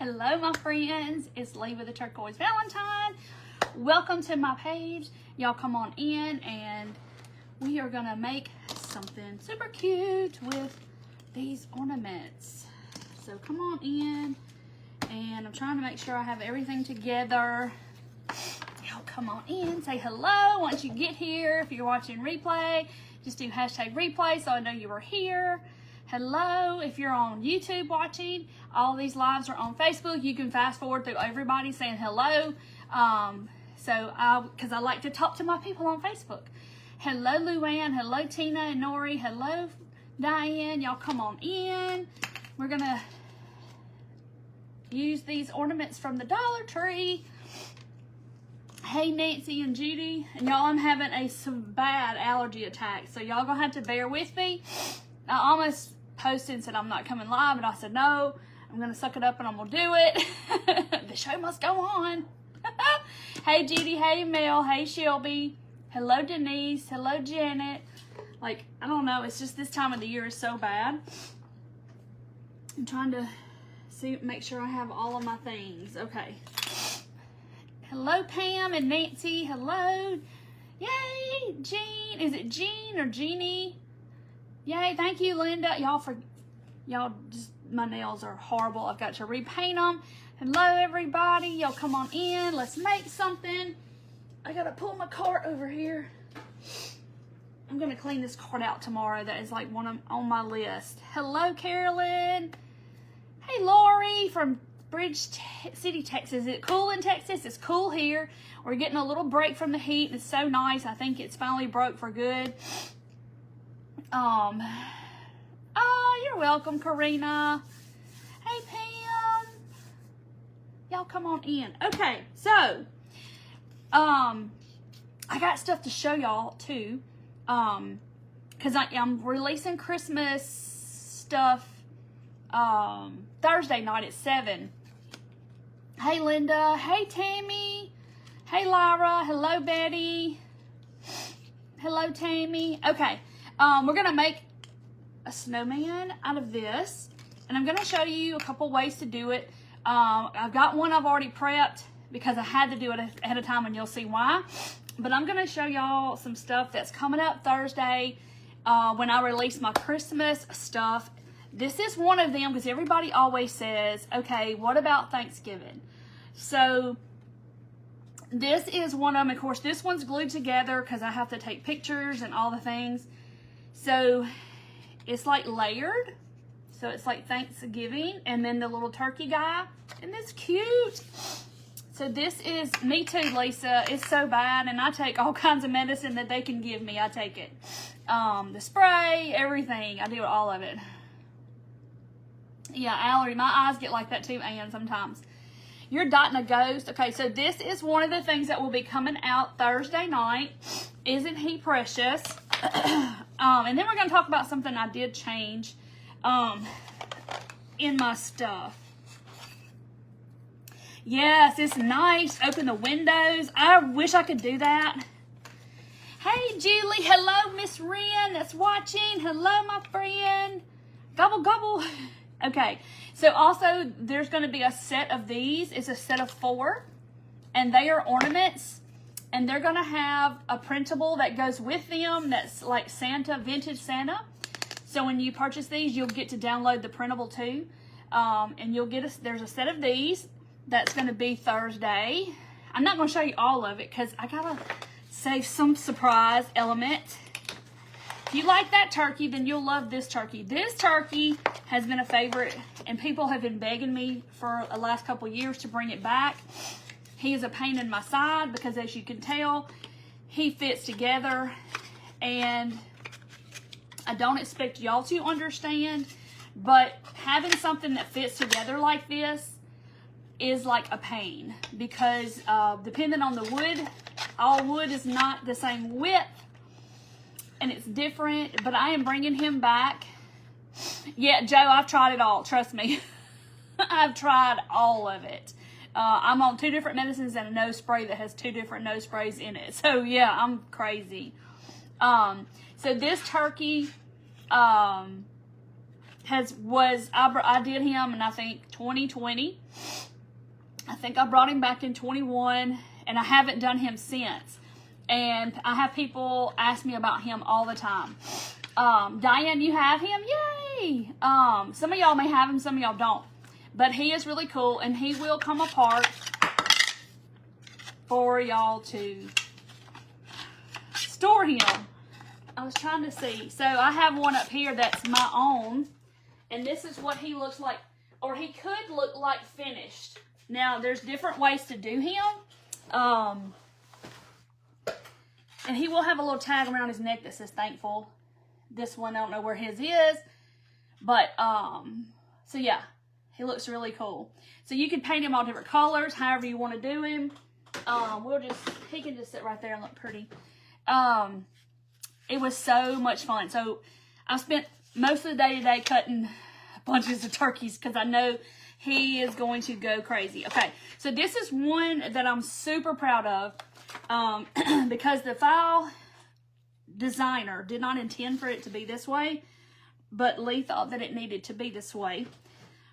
Hello, my friends. It's Lee with the Turquoise Valentine. Welcome to my page. Y'all come on in and we are gonna make something super cute with these ornaments. So come on in, and I'm trying to make sure I have everything together. Y'all come on in, say hello once you get here. If you're watching replay, just do hashtag replay so I know you were here. Hello, if you're on YouTube watching, all these lives are on Facebook. You can fast forward through everybody saying hello. Because I like to talk to my people on Facebook. Hello, Luann. Hello, Tina and Nori. Hello, Diane. Y'all come on in. We're going to use these ornaments from the Dollar Tree. Hey, Nancy and Judy. And y'all, I'm having a bad allergy attack, so y'all going to have to bear with me. I almost posted and said I'm not coming live, and I said no, I'm going to suck it up and I'm going to do it. The show must go on. Hey, Judy. Hey, Mel. Hey, Shelby. Hello, Denise. Hello, Janet. Like, I don't know. It's just this time of the year is so bad. I'm trying to make sure I have all of my things. Okay. Hello, Pam and Nancy. Hello. Yay, Jean. Is it Jean or Jeannie? Yay, thank you, Linda. Y'all just, my nails are horrible. I've got to repaint them. Hello, everybody. Y'all come on in. Let's make something. I got to pull my cart over here. I'm going to clean this cart out tomorrow. That is like one on my list. Hello, Carolyn. Hey, Lori from Bridge City, Texas. Is it cool in Texas? It's cool here. We're getting a little break from the heat, and it's so nice. I think it's finally broke for good. Oh, you're welcome, Karina. Hey, Pam. Y'all come on in. Okay, so, I got stuff to show y'all, too, because I'm releasing Christmas stuff, Thursday night at 7. Hey, Linda. Hey, Tammy. Hey, Lyra. Hello, Betty. Hello, Tammy. Okay. We're going to make a snowman out of this, and I'm going to show you a couple ways to do it. I've got one I've already prepped because I had to do it ahead of time, and you'll see why. But I'm going to show y'all some stuff that's coming up Thursday when I release my Christmas stuff. This is one of them because everybody always says, okay, what about Thanksgiving? So this is one of them. Of course, this one's glued together because I have to take pictures and all the things. So it's like layered. So it's like Thanksgiving, and then the little turkey guy. Isn't this cute? So this is, me too, Lisa. It's so bad, and I take all kinds of medicine that they can give me. I take it. The spray, everything. I do all of it. Yeah, allergy. My eyes get like that too, Ann, sometimes. You're dotting a ghost. Okay, so this is one of the things that will be coming out Thursday night. Isn't he precious? And then we're going to talk about something I did change in my stuff. Yes, it's nice. Open the windows. I wish I could do that. Hey, Julie. Hello, Miss Wren that's watching. Hello, my friend. Gobble, gobble. Okay, so also there's going to be a set of these. It's a set of 4, and they are ornaments. And they're going to have a printable that goes with them that's like Santa, vintage Santa. So when you purchase these, you'll get to download the printable too. And you'll get there's a set of these that's going to be Thursday. I'm not going to show you all of it because I got to save some surprise element. If you like that turkey, then you'll love this turkey. This turkey has been a favorite, and people have been begging me for the last couple years to bring it back. He is a pain in my side because, as you can tell, he fits together, and I don't expect y'all to understand, but having something that fits together like this is like a pain because depending on the wood, all wood is not the same width, and it's different, but I am bringing him back. Yeah, Joe, I've tried it all. Trust me. I've tried all of it. I'm on 2 different medicines and a nose spray that has 2 different nose sprays in it. So, yeah, I'm crazy. So this turkey I did him in, I think, 2020. I think I brought him back in 21, and I haven't done him since. And I have people ask me about him all the time. Diane, you have him? Yay! Some of y'all may have him, some of y'all don't. But he is really cool, and he will come apart for y'all to store him. I was trying to see. So I have one up here that's my own, and this is what he looks like, or he could look like finished. Now, there's different ways to do him. And he will have a little tag around his neck that says thankful. This one, I don't know where his is. But, so yeah, he looks really cool. So you can paint him all different colors, however you want to do him. He can just sit right there and look pretty. It was so much fun. So I spent most of the day today cutting bunches of turkeys because I know he is going to go crazy. Okay, so this is one that I'm super proud of because the file designer did not intend for it to be this way, but Lee thought that it needed to be this way.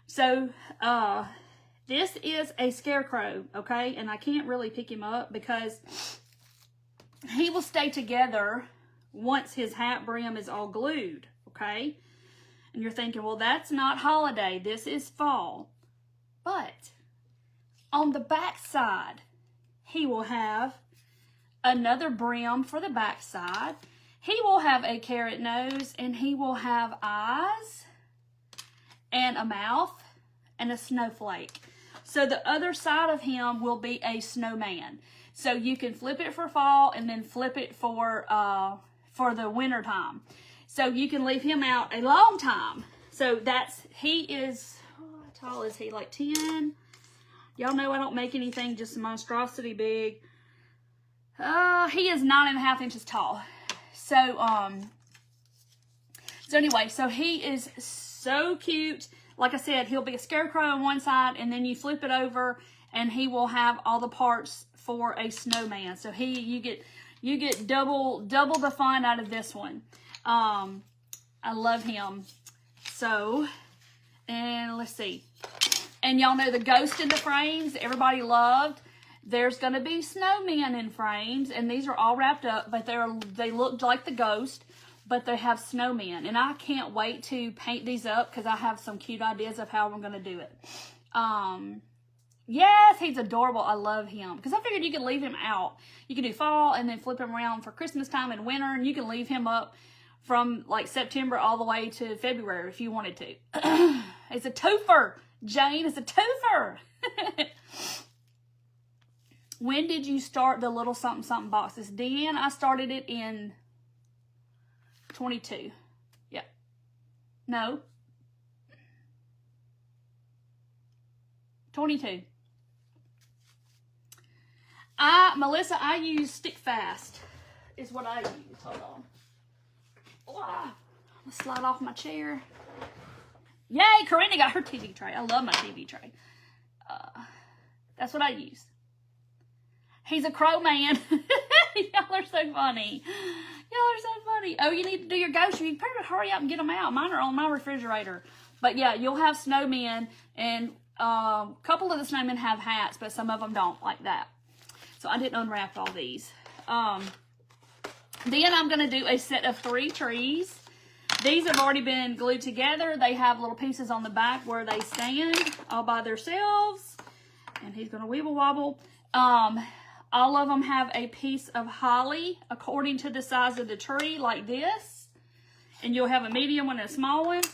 So this is a scarecrow, okay? And I can't really pick him up because he will stay together once his hat brim is all glued, okay? And you're thinking, well, that's not holiday. This is fall. But on the back side, he will have another brim for the back side. He will have a carrot nose, and he will have eyes and a mouth and a snowflake. So the other side of him will be a snowman. So you can flip it for fall and then flip it for the winter time. So you can leave him out a long time. So he is, how tall is he? Like 10? Y'all know I don't make anything just a monstrosity big. He is 9.5 inches tall. So anyway, so he is so cute. Like I said, he'll be a scarecrow on one side, and then you flip it over, and he will have all the parts for a snowman. So you get double the fun out of this one. I love him. So, and let's see. And y'all know the ghost in the frames that everybody loved. There's going to be snowmen in frames, and these are all wrapped up, but they look like the ghost, but they have snowmen. And I can't wait to paint these up because I have some cute ideas of how I'm going to do it. Yes, he's adorable. I love him because I figured you could leave him out. You can do fall and then flip him around for Christmas time and winter, and you can leave him up from like September all the way to February if you wanted to. It's a twofer, Jane. It's a twofer. When did you start the little something something boxes? Deanne, I started it in 22. Yeah. No. 22. Melissa, I use Stick Fast is what I use. Hold on. I'm gonna slide off my chair. Yay, Corinne got her TV tray. I love my TV tray. That's what I use. He's a crow man. Y'all are so funny. Y'all are so funny. Oh, you need to do your ghost. You better hurry up and get them out. Mine are on my refrigerator. But yeah, you'll have snowmen, and a couple of the snowmen have hats, but some of them don't like that. So I didn't unwrap all these. Then I'm going to do a set of 3 trees. These have already been glued together. They have little pieces on the back where they stand all by themselves. And he's going to weeble wobble. All of them have a piece of holly according to the size of the tree, like this. And you'll have a medium one and a small one.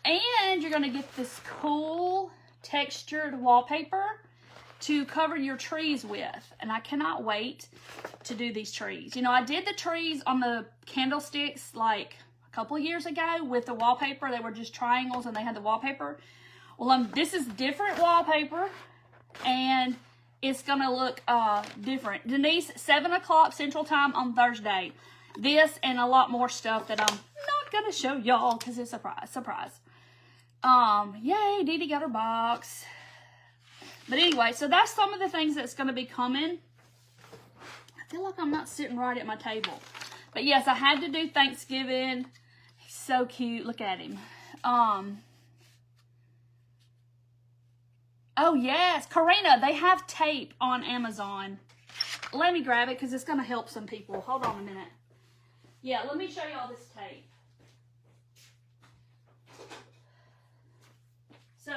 And you're going to get this cool textured wallpaper to cover your trees with. And I cannot wait to do these trees. You know, I did the trees on the candlesticks like a couple of years ago with the wallpaper. They were just triangles and they had the wallpaper. Well, this is different wallpaper, and it's going to look different. Denise, 7 o'clock Central Time on Thursday. This and a lot more stuff that I'm not going to show y'all because it's a surprise. Yay, Dee Dee got her box. But anyway, so that's some of the things that's going to be coming. I feel like I'm not sitting right at my table. But yes, I had to do Thanksgiving. He's so cute. Look at him. Oh, yes. Karina, they have tape on Amazon. Let me grab it because it's going to help some people. Hold on a minute. Yeah, let me show you all this tape. So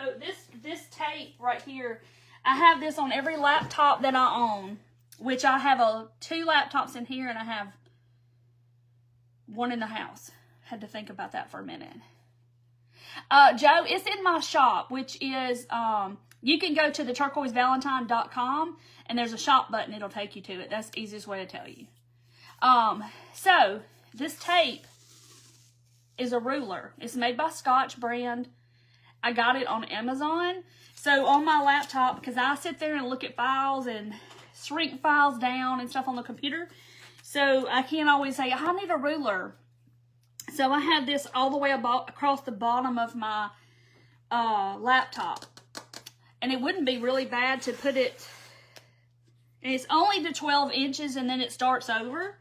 this tape right here, I have this on every laptop that I own, which I have 2 laptops in here and I have one in the house. Had to think about that for a minute. Joe, it's in my shop, which is, you can go to the turquoisevalentine.com and there's a shop button. It'll take you to it. That's the easiest way to tell you. So this tape is a ruler. It's made by Scotch brand. I got it on Amazon. So on my laptop, because I sit there and look at files and shrink files down and stuff on the computer. So I can't always say, I need a ruler. So I have this all the way across the bottom of my laptop. And it wouldn't be really bad to put it, and it's only to 12 inches and then it starts over.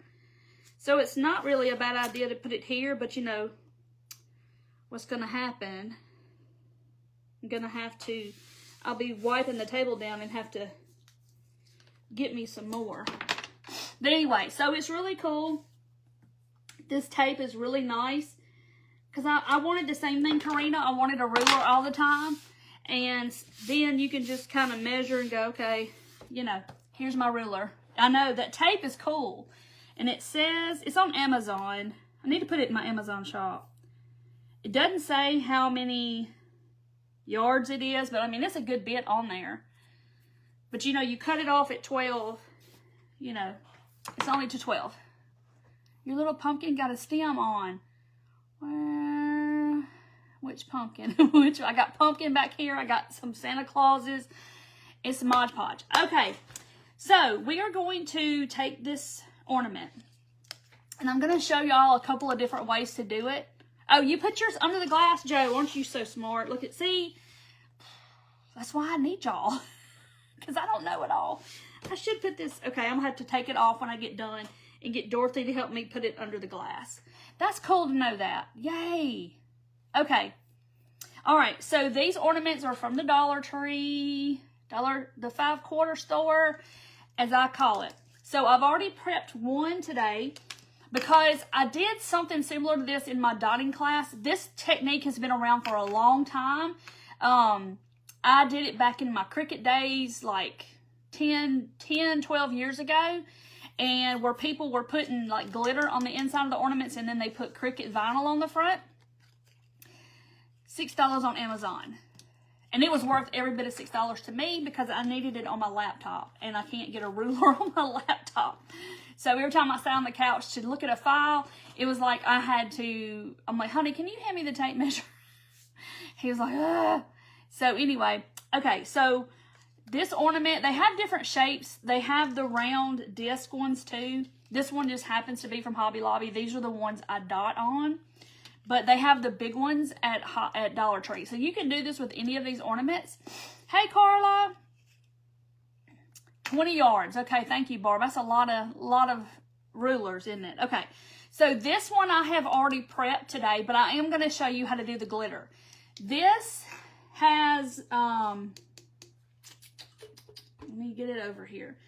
So it's not really a bad idea to put it here, but you know what's going to happen. I'm going to have to, I'll be wiping the table down and have to get me some more. But anyway, so it's really cool. This tape is really nice because I wanted the same thing, Karina. I wanted a ruler all the time. And then you can just kind of measure and go, okay, you know, here's my ruler. I know that tape is cool. And it says, it's on Amazon. I need to put it in my Amazon shop. It doesn't say how many yards it is, but I mean, it's a good bit on there. But you know, you cut it off at 12, you know, it's only to 12. Your little pumpkin got a stem on. Which pumpkin? I got pumpkin back here. I got some Santa Clauses. It's Mod Podge. Okay, so we are going to take this ornament. And I'm going to show y'all a couple of different ways to do it. Oh, you put yours under the glass, Joe. Aren't you so smart? Look at, see? That's why I need y'all. Because I don't know it all. I should put this, okay, I'm going to have to take it off when I get done and get Dorothy to help me put it under the glass. That's cool to know that. Yay. Okay. All right, so these ornaments are from the Dollar Tree, the 5-quarter store, as I call it. So I've already prepped one today because I did something similar to this in my dotting class. This technique has been around for a long time. I did it back in my Cricut days, like 10, 12 years ago. And where people were putting like glitter on the inside of the ornaments and then they put Cricut vinyl on the front. $6 on Amazon. And it was worth every bit of $6 to me because I needed it on my laptop. And I can't get a ruler on my laptop. So every time I sat on the couch to look at a file, it was like I had to, I'm like, honey, can you hand me the tape measure? He was like, ugh. So anyway, okay, so this ornament, they have different shapes. They have the round disc ones too. This one just happens to be from Hobby Lobby. These are the ones I dot on. But they have the big ones at Dollar Tree. So you can do this with any of these ornaments. Hey, Carla. 20 yards. Okay, thank you, Barb. That's a lot of rulers, isn't it? Okay, so this one I have already prepped today, but I am going to show you how to do the glitter. This has, let me get it over here.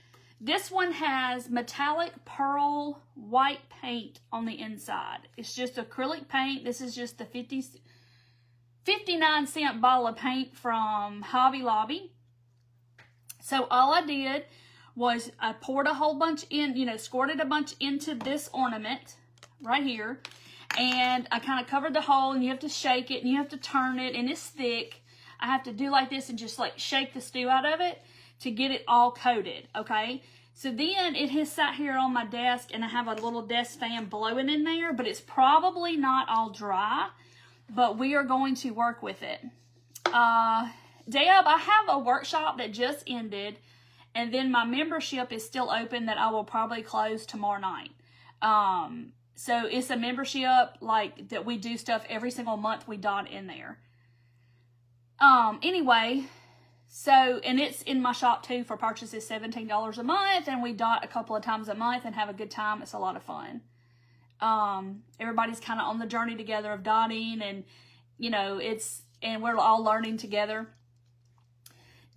This one has metallic pearl white paint on the inside. It's just acrylic paint. This is just the 59-cent bottle of paint from Hobby Lobby. So all I did was I poured a whole bunch in, you know, squirted a bunch into this ornament right here. And I kind of covered the hole, and you have to shake it and you have to turn it, and it's thick. I have to do like this and just like shake the stew out of it to get it all coated, okay? So then it has sat here on my desk, and I have a little desk fan blowing in there, but it's probably not all dry, but we are going to work with it. Deb, I have a workshop that just ended, and then my membership is still open that I will probably close tomorrow night. So it's a membership like that we do stuff every single month we dot in there. Anyway, so, and it's in my shop too for purchases $17 a month, and we dot a couple of times a month and have a good time. It's a lot of fun. Everybody's kind of on the journey together of dotting, and you know, and we're all learning together.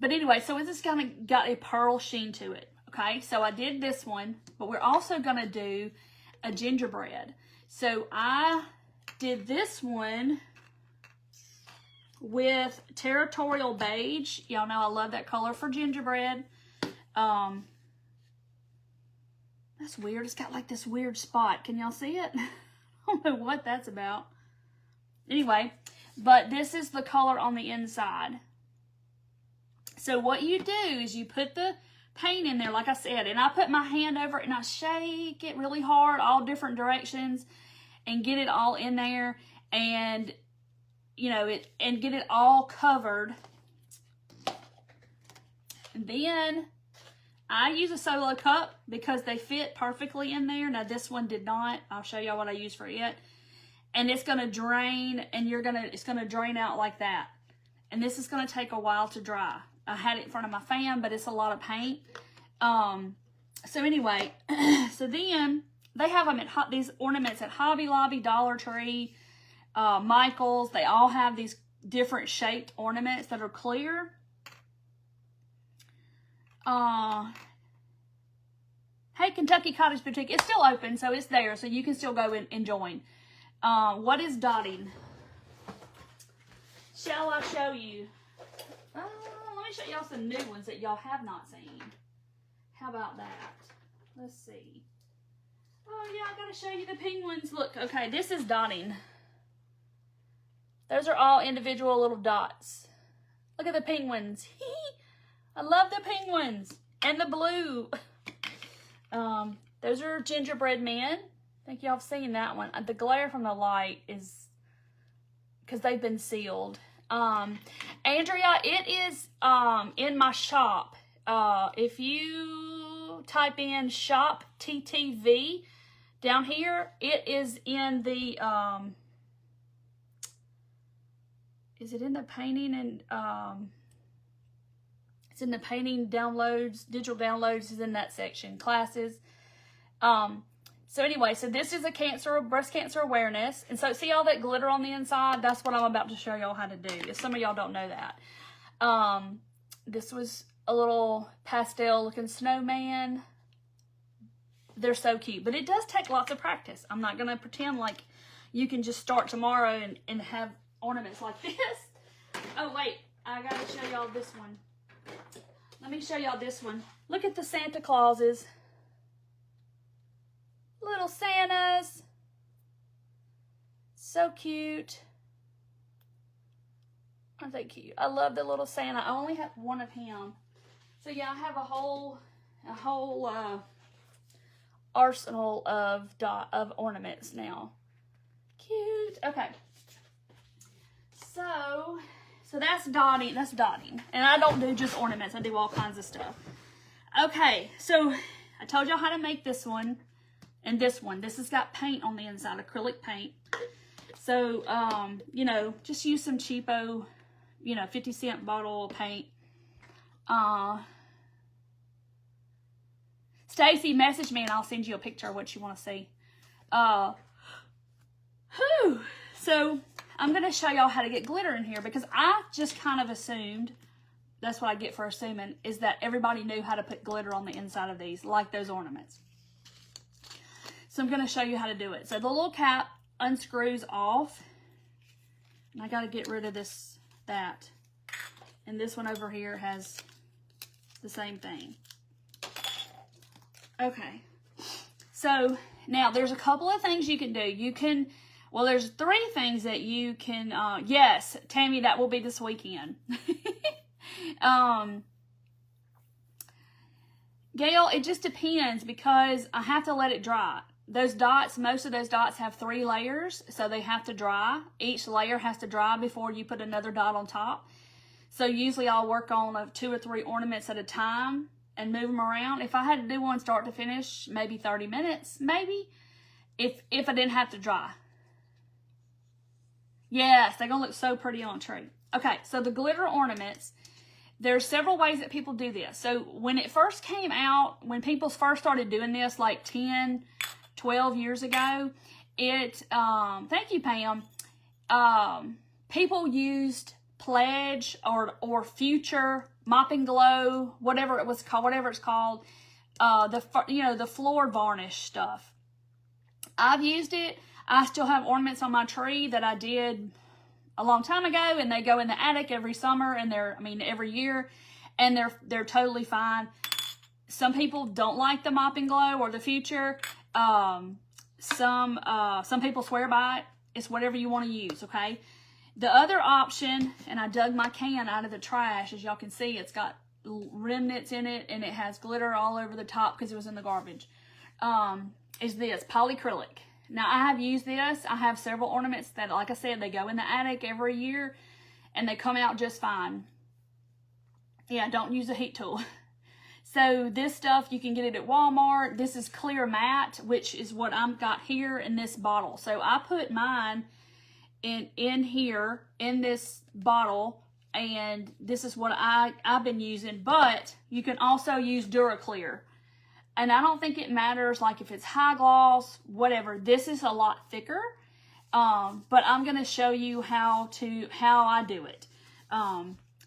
But anyway, so it's just kind of got a pearl sheen to it. Okay, so I did this one, but we're also going to do a gingerbread. So I did this one with Territorial Beige. Y'all know I love that color for gingerbread. That's weird. It's got like this weird spot. Can y'all see it? I don't know what that's about. Anyway, but this is the color on the inside. So what you do is you put the paint in there, like I said, and I put my hand over it and I shake it really hard, all different directions, and get it all in there, and you know it, and get it all covered. And then I use a solo cup because they fit perfectly in there. Now this one did not. I'll show y'all what I use for it. And it's gonna drain, and it's gonna drain out like that. And this is gonna take a while to dry. I had it in front of my fan, but it's a lot of paint. So anyway, so then they have them at these ornaments at Hobby Lobby, Dollar Tree, Michael's. They all have these different shaped ornaments that are clear. Hey, Kentucky Cottage Boutique. It's still open, so it's there, so you can still go in and join. What is dotting? Shall I show you? Let me show y'all some new ones that y'all have not seen. How about that? Let's see. Oh, yeah, I gotta show you the penguins. Look, okay, this is dotting. Those are all individual little dots. Look at the penguins. I love the penguins. And the blue. Those are gingerbread men. I think y'all have seen that one. The glare from the light is because they've been sealed. Andrea, it is in my shop. If you type in shop TTV down here, it is in the is it in the painting and it's in the painting downloads, digital downloads is in that section, classes. So anyway, so this is a breast cancer awareness. And so see all that glitter on the inside? That's what I'm about to show y'all how to do. If some of y'all don't know that. This was a little pastel looking snowman. They're so cute. But it does take lots of practice. I'm not going to pretend like you can just start tomorrow and have ornaments like this. Oh, wait. I got to show y'all this one. Let me show y'all this one. Look at the Santa Clauses. Little Santas. So cute. Aren't they cute? I love the little Santa. I only have one of him. So yeah, I have a whole arsenal of ornaments now. Cute. Okay. So that's dotting. That's dotting. And I don't do just ornaments. I do all kinds of stuff. Okay. So I told y'all how to make this one. And this one, this has got paint on the inside, acrylic paint. So, you know, just use some cheapo, 50-cent bottle of paint. Stacy, message me and I'll send you a picture of what you want to see. So, I'm going to show y'all how to get glitter in here because I just kind of assumed, that's what I get for assuming, is that everybody knew how to put glitter on the inside of these, like those ornaments. So I'm going to show you how to do it. So the little cap unscrews off. And I got to get rid of that. And this one over here has the same thing. Okay. So now there's a couple of things you can do. There's 3 things that you can, yes, Tammy, that will be this weekend. Gail, it just depends because I have to let it dry. Those dots, most of those dots have 3 layers, so they have to dry. Each layer has to dry before you put another dot on top. So usually I'll work on 2 or 3 ornaments at a time and move them around. If I had to do one start to finish, maybe 30 minutes, maybe, if I didn't have to dry. Yes, they're going to look so pretty on a tree. Okay, so the glitter ornaments, there's several ways that people do this. So when it first came out, when people first started doing this like 10, 12 years ago, thank you, Pam, people used Pledge or Future Mopping Glow, whatever it was called, whatever it's called, the floor varnish stuff. I've used it. I still have ornaments on my tree that I did a long time ago, and they go in the attic every summer, and every year, and they're totally fine. Some people don't like the Mopping Glow or the Future. Some people swear by it. It's whatever you want to use, okay? The other option, and I dug my can out of the trash, as y'all can see, it's got remnants in it, and it has glitter all over the top because it was in the garbage, is this polyacrylic. Now, I have used this. I have several ornaments that, like I said, they go in the attic every year, and they come out just fine. Yeah, don't use a heat tool. So this stuff, you can get it at Walmart. This is clear matte, which is what I've got here in this bottle. So I put mine in here, in this bottle, and this is what I've been using. But you can also use DuraClear. And I don't think it matters, like if it's high gloss, whatever. This is a lot thicker, but I'm going to show you how I do it.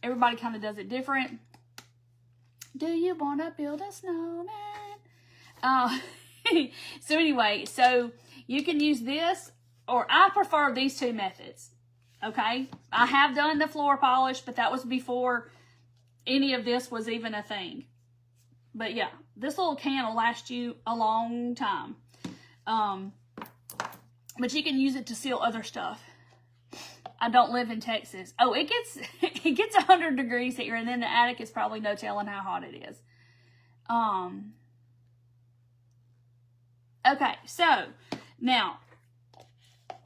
Everybody kind of does it different. Do you want to build a snowman? So anyway, so you can use this, or I prefer these two methods, okay? I have done the floor polish, but that was before any of this was even a thing. But yeah, this little can will last you a long time. But you can use it to seal other stuff. I don't live in Texas. Oh, it gets 100 degrees here, and then the attic is probably no telling how hot it is. Okay, so now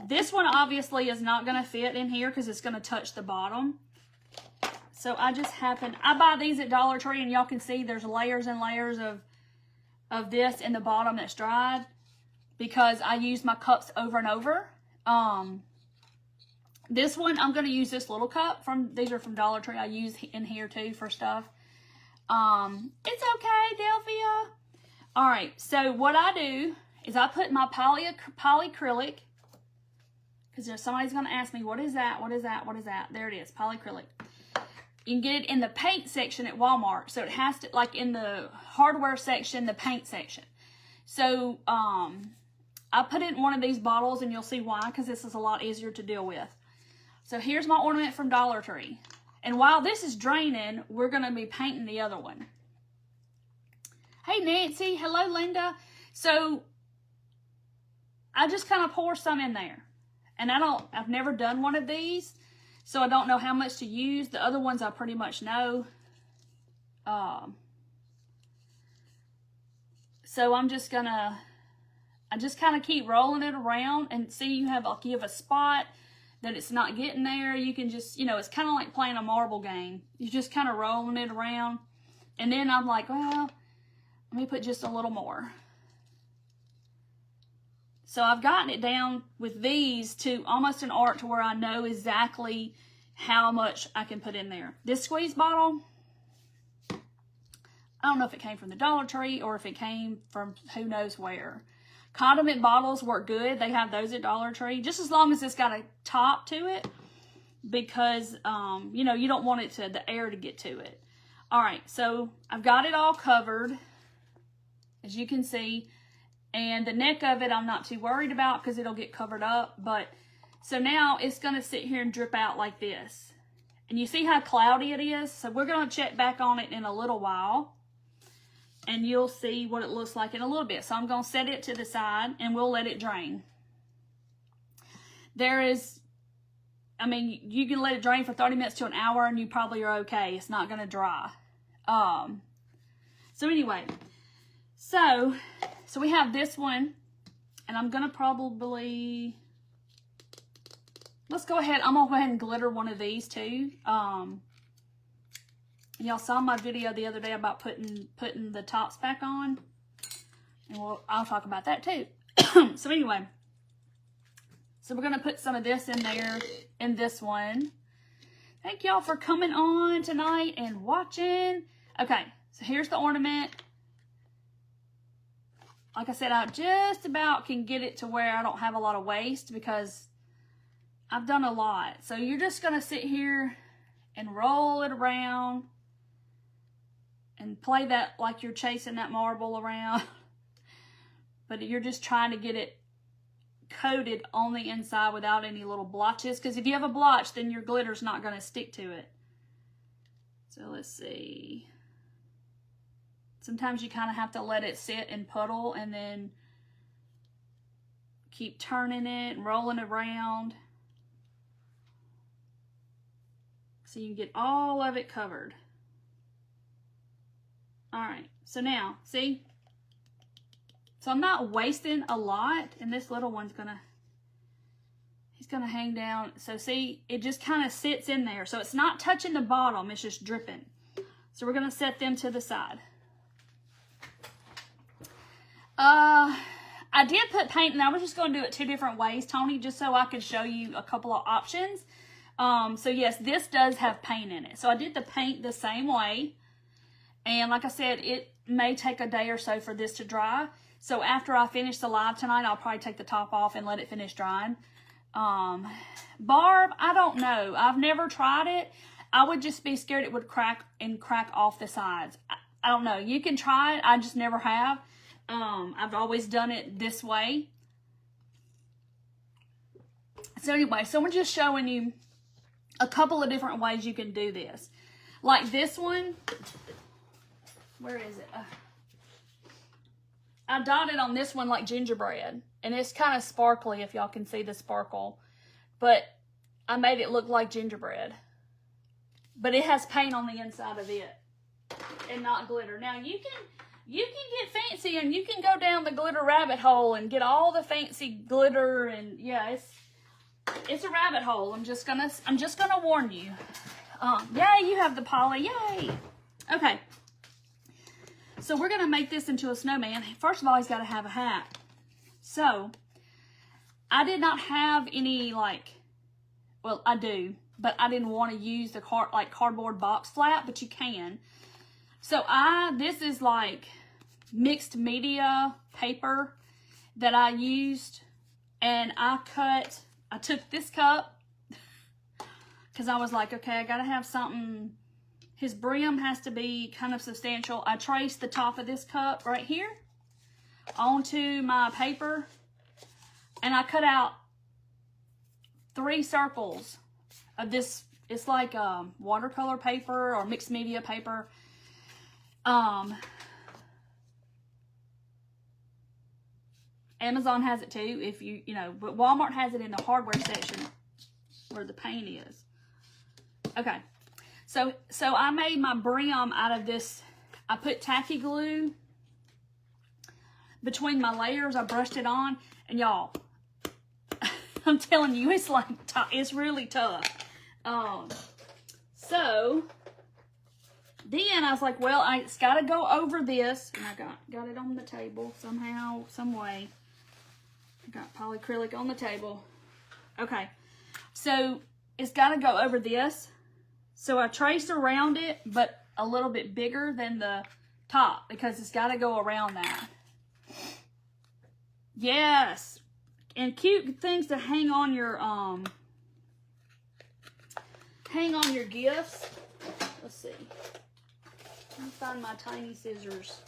this one obviously is not going to fit in here because it's going to touch the bottom. So I buy these at Dollar Tree, and y'all can see there's layers and layers of this in the bottom that's dried because I use my cups over and over. This one, I'm going to use this little cup these are from Dollar Tree. I use in here too for stuff. It's okay, Delphia. All right, so what I do is I put my polyacrylic, because somebody's going to ask me, what is that? What is that? What is that? There it is, polyacrylic. You can get it in the paint section at Walmart. So it has to, like in the hardware section, the paint section. So I put it in one of these bottles, and you'll see why, because this is a lot easier to deal with. So here's my ornament from Dollar Tree. And while this is draining, we're going to be painting the other one. Hey, Nancy. Hello, Linda. So I just kind of pour some in there. And I've never done one of these, so I don't know how much to use. The other ones I pretty much know. So I just kind of keep rolling it around, and see you have a spot that it's not getting there. You can just, it's kind of like playing a marble game. You're just kind of rolling it around. And then I'm like, well, let me put just a little more. So I've gotten it down with these to almost an art to where I know exactly how much I can put in there. This squeeze bottle, I don't know if it came from the Dollar Tree or if it came from who knows where. Condiment bottles work good. They have those at Dollar Tree, just as long as it's got a top to it, because, you don't want the air to get to it. All right, so I've got it all covered, as you can see, and the neck of it I'm not too worried about because it'll get covered up. But so now it's going to sit here and drip out like this. And you see how cloudy it is? So we're going to check back on it in a little while, and you'll see what it looks like in a little bit. So I'm going to set it to the side, and we'll let it drain. You can let it drain for 30 minutes to an hour, and you probably are okay. It's not going to dry. So anyway, so we have this one, and I'm going to probably, let's go ahead. I'm going to go ahead and glitter one of these too. Y'all saw my video the other day about putting the tops back on. And I'll talk about that too. So anyway, so we're going to put some of this in there in this one. Thank y'all for coming on tonight and watching. Okay, so here's the ornament. Like I said, I just about can get it to where I don't have a lot of waste because I've done a lot. So you're just going to sit here and roll it around and play that like you're chasing that marble around. But you're just trying to get it coated on the inside without any little blotches, because if you have a blotch, then your glitter's not going to stick to it. So let's see. Sometimes you kind of have to let it sit and puddle and then keep turning it and rolling it around so you can get all of it covered. All right, so now, see? So I'm not wasting a lot, and this little one's he's gonna hang down. So see, it just kind of sits in there. So it's not touching the bottom, it's just dripping. So we're gonna set them to the side. I did put paint, and I was just gonna do it 2 different ways, Tony, just so I could show you a couple of options. So yes, this does have paint in it. So I did the paint the same way. And like I said, it may take a day or so for this to dry. So after I finish the live tonight, I'll probably take the top off and let it finish drying. Barb, I don't know. I've never tried it. I would just be scared it would crack off the sides. I don't know. You can try it. I just never have. I've always done it this way. So anyway, so we're just showing you a couple of different ways you can do this. Like this one. Where is it? I dotted on this one like gingerbread, and it's kind of sparkly if y'all can see the sparkle, but I made it look like gingerbread, but it has paint on the inside of it and not glitter. Now you can get fancy, and you can go down the glitter rabbit hole and get all the fancy glitter, and yeah, it's a rabbit hole. I'm just gonna warn you. Yay, you have the poly, yay. Okay. So we're going to make this into a snowman. First of all, he's got to have a hat. So I did not have any, like, well, I do, but I didn't want to use the cardboard box flap, but you can. So this is like mixed media paper that I used, and I took this cup because I was like, okay, I got to have something. His brim has to be kind of substantial. I traced the top of this cup right here onto my paper, and I cut out 3 circles of this. It's like watercolor paper or mixed media paper. Amazon has it too, if you know, but Walmart has it in the hardware section where the paint is. Okay. So I made my brim out of this. I put tacky glue between my layers. I brushed it on, and y'all, I'm telling you, it's like it's really tough. So then I was like, well, it's got to go over this, and I got it on the table somehow, some way. I got polyacrylic on the table. Okay, so it's got to go over this. So I traced around it, but a little bit bigger than the top because it's got to go around that. Yes. And cute things to hang on your gifts. Let's see. Let me find my tiny scissors.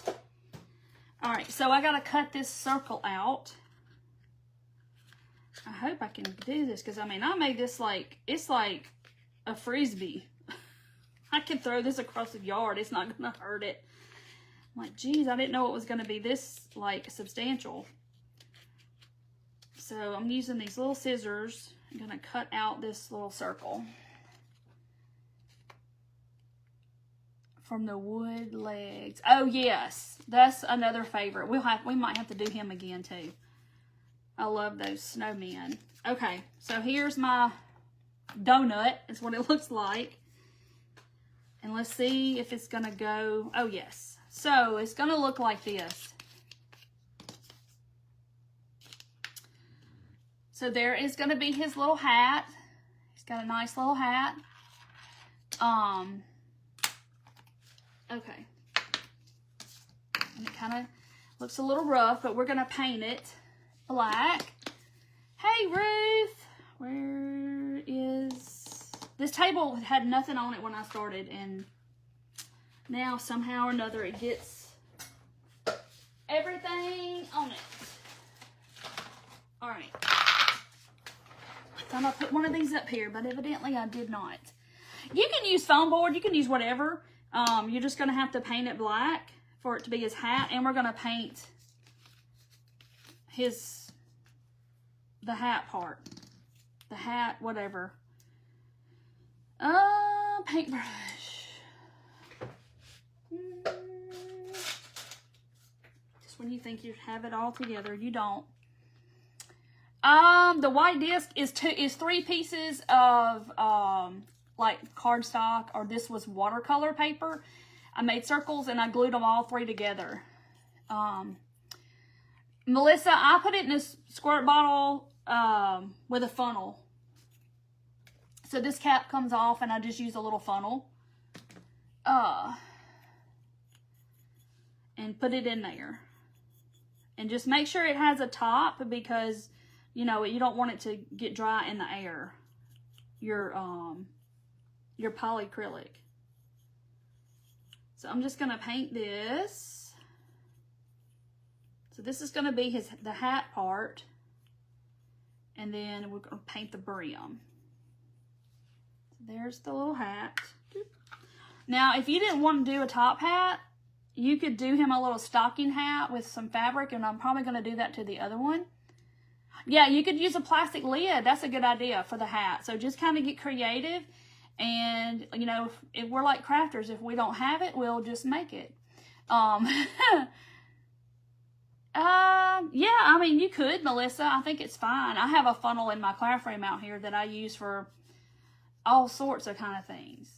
All right, so I got to cut this circle out. I hope I can do this because I mean, I made this like, it's like a Frisbee. I can throw this across the yard. It's not going to hurt it. I'm like, geez, I didn't know it was going to be this, like, substantial. So I'm using these little scissors. I'm going to cut out this little circle from the wood legs. Oh, yes. That's another favorite. We might have to do him again, too. I love those snowmen. Okay, so here's my donut. It's what it looks like. And let's see if it's going to go. Oh, yes. So it's going to look like this. So there is going to be his little hat. He's got a nice little hat. Okay. And it kind of looks a little rough, but we're going to paint it black. Hey, Ruth. Where is This table had nothing on it when I started, and now somehow or another it gets everything on it. All right. I thought I put one of these up here, but evidently I did not. You can use foam board. You can use whatever. You're just going to have to paint it black for it to be his hat, and we're going to paint the hat part. The hat, whatever. Paintbrush. Just when you think you have it all together, you don't. The white disc is 3 pieces of like cardstock, or this was watercolor paper. I made circles and I glued them all 3 together. Melissa, I put it in a squirt bottle with a funnel. So this cap comes off and I just use a little funnel. And put it in there. And just make sure it has a top, because, you know, you don't want it to get dry in the air. Your polyacrylic. So I'm just going to paint this. So this is going to be the hat part. And then we're going to paint the brim. There's the little hat. Now, if you didn't want to do a top hat, you could do him a little stocking hat with some fabric, and I'm probably going to do that to the other one. Yeah, you could use a plastic lid. That's a good idea for the hat. So just kind of get creative, and, you know, if we're like crafters, if we don't have it, we'll just make it. Yeah, I mean, you could, Melissa. I think it's fine. I have a funnel in my cloud frame out here that I use for all sorts of kind of things.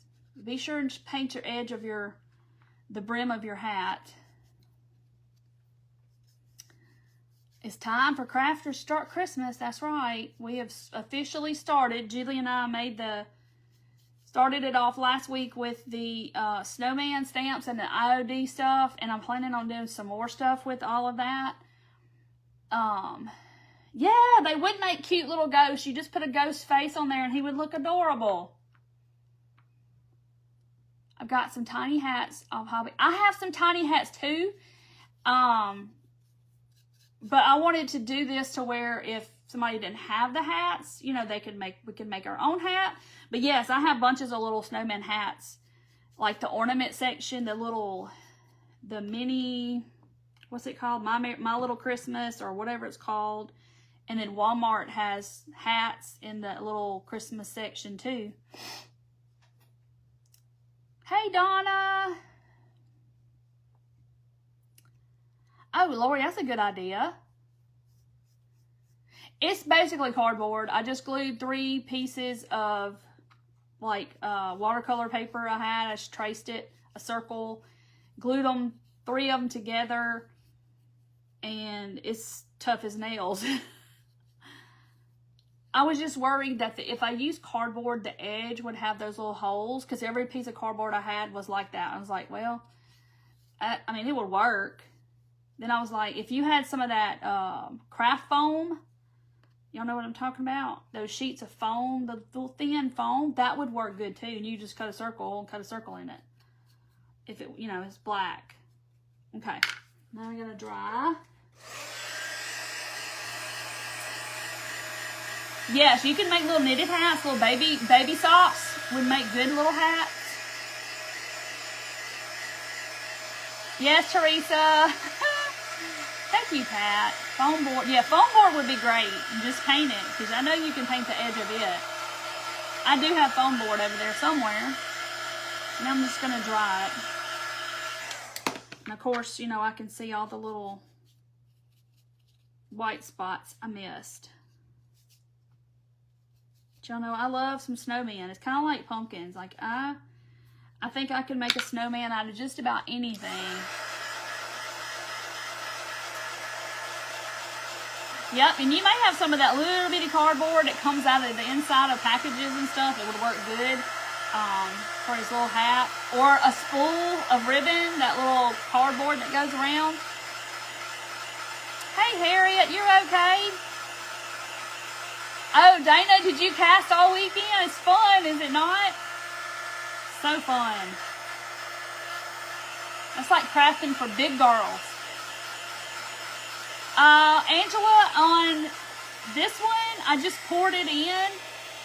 Be sure and paint your edge of the brim of your hat. It's time for crafters to start Christmas. That's right. We have officially started. Julie and I started it off last week with the Snowman stamps and the IOD stuff, and I'm planning on doing some more stuff with all of that. Yeah, they would make cute little ghosts. You just put a ghost face on there and he would look adorable. I've got some tiny hats off Hobby. I have some tiny hats too. But I wanted to do this to where if somebody didn't have the hats, you know, we could make our own hat. But yes, I have bunches of little snowman hats. Like the ornament section, the mini, what's it called? My Little Christmas, or whatever it's called. And then Walmart has hats in the little Christmas section too. Hey, Donna. Oh, Lori, that's a good idea. It's basically cardboard. I just glued 3 pieces of like watercolor paper I had. I just traced it, a circle, glued them, 3 of them together, and it's tough as nails. I was just worried that if I used cardboard, the edge would have those little holes, because every piece of cardboard I had was like that. I was like, well, I mean, it would work. Then I was like, if you had some of that craft foam, y'all know what I'm talking about? Those sheets of foam, the little thin foam, that would work good too. And you just cut a circle in it. If it, you know, it's black. Okay, now I'm gonna dry. Yes, you can make little knitted hats, little baby socks would make good little hats. Yes, Teresa. Thank you, Pat. Foam board. Yeah, foam board would be great. Just paint it, because I know you can paint the edge of it. I do have foam board over there somewhere. And I'm just going to dry it. And of course, you know, I can see all the little white spots I missed. But y'all know I love some snowmen. It's kind of like pumpkins. Like I think I can make a snowman out of just about anything. Yep, and you may have some of that little bitty cardboard that comes out of the inside of packages and stuff. It would work good for his little hat. Or a spool of ribbon, that little cardboard that goes around. Hey, Harriet, you're okay? Oh, Dana, did you cast all weekend? It's fun, is it not? So fun. That's like crafting for big girls. Angela, on this one, I just poured it in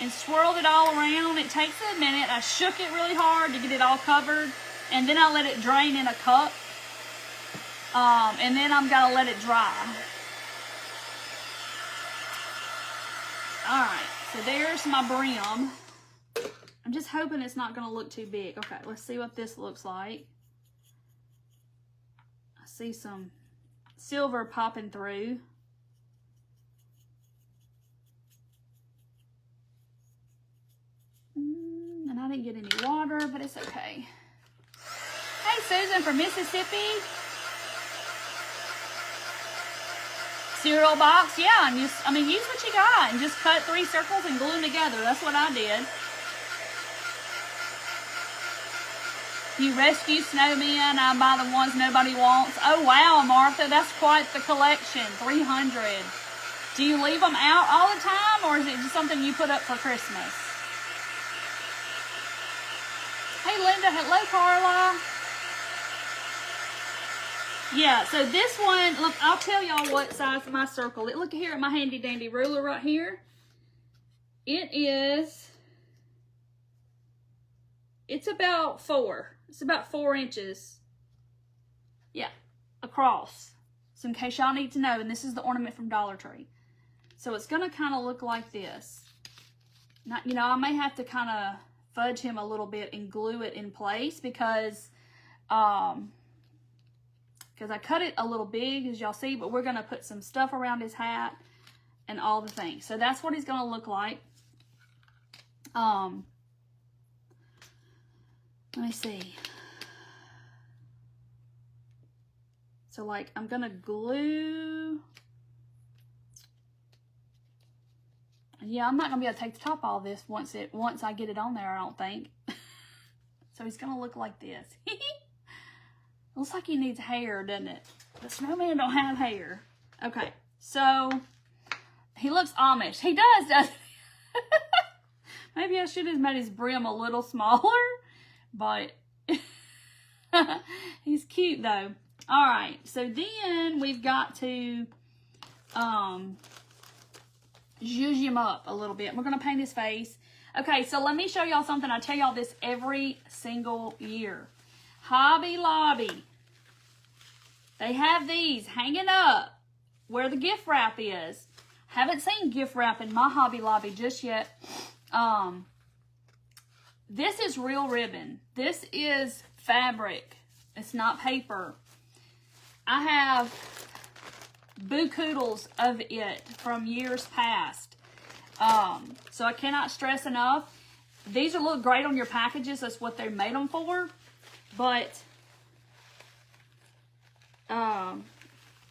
and swirled it all around. It takes a minute. I shook it really hard to get it all covered, and then I let it drain in a cup. And then I'm gonna let it dry. Alright, so there's my brim. I'm just hoping it's not gonna look too big. Okay, let's see what this looks like. I see some silver popping through. And I didn't get any water, but it's okay. Hey, Susan from Mississippi. Cereal box, yeah, and use what you got and just cut 3 circles and glue them together. That's what I did. You rescue snowmen, I buy the ones nobody wants. Oh, wow, Martha, that's quite the collection, 300. Do you leave them out all the time, or is it just something you put up for Christmas? Hey, Linda, hello, Carla. Yeah, so this one, look, I'll tell y'all what size my circle. Look here at my handy dandy ruler right here. It's about 4. It's about 4 inches. Yeah, across. So in case y'all need to know, and this is the ornament from Dollar Tree. So it's going to kind of look like this. Now, you know, I may have to kind of fudge him a little bit and glue it in place because I cut it a little big, as y'all see, but we're going to put some stuff around his hat and all the things. So that's what he's going to look like. Let me see. So, like, I'm going to glue. Yeah, I'm not going to be able to take the top off this once I get it on there, I don't think. So he's going to look like this. Looks like he needs hair, doesn't it? The snowman don't have hair. Okay, so he looks Amish. He does, doesn't he? Maybe I should have made his brim a little smaller, but he's cute though. All right, so then we've got to zhuzh him up a little bit. We're gonna paint his face. Okay, so let me show y'all something. I tell y'all this every single year. Hobby Lobby. They have these hanging up where the gift wrap is. Haven't seen gift wrap in my Hobby Lobby just yet. This is real ribbon. This is fabric. It's not paper. I have boo-koodles of it from years past. So I cannot stress enough. These will look great on your packages. That's what they're made them for. But,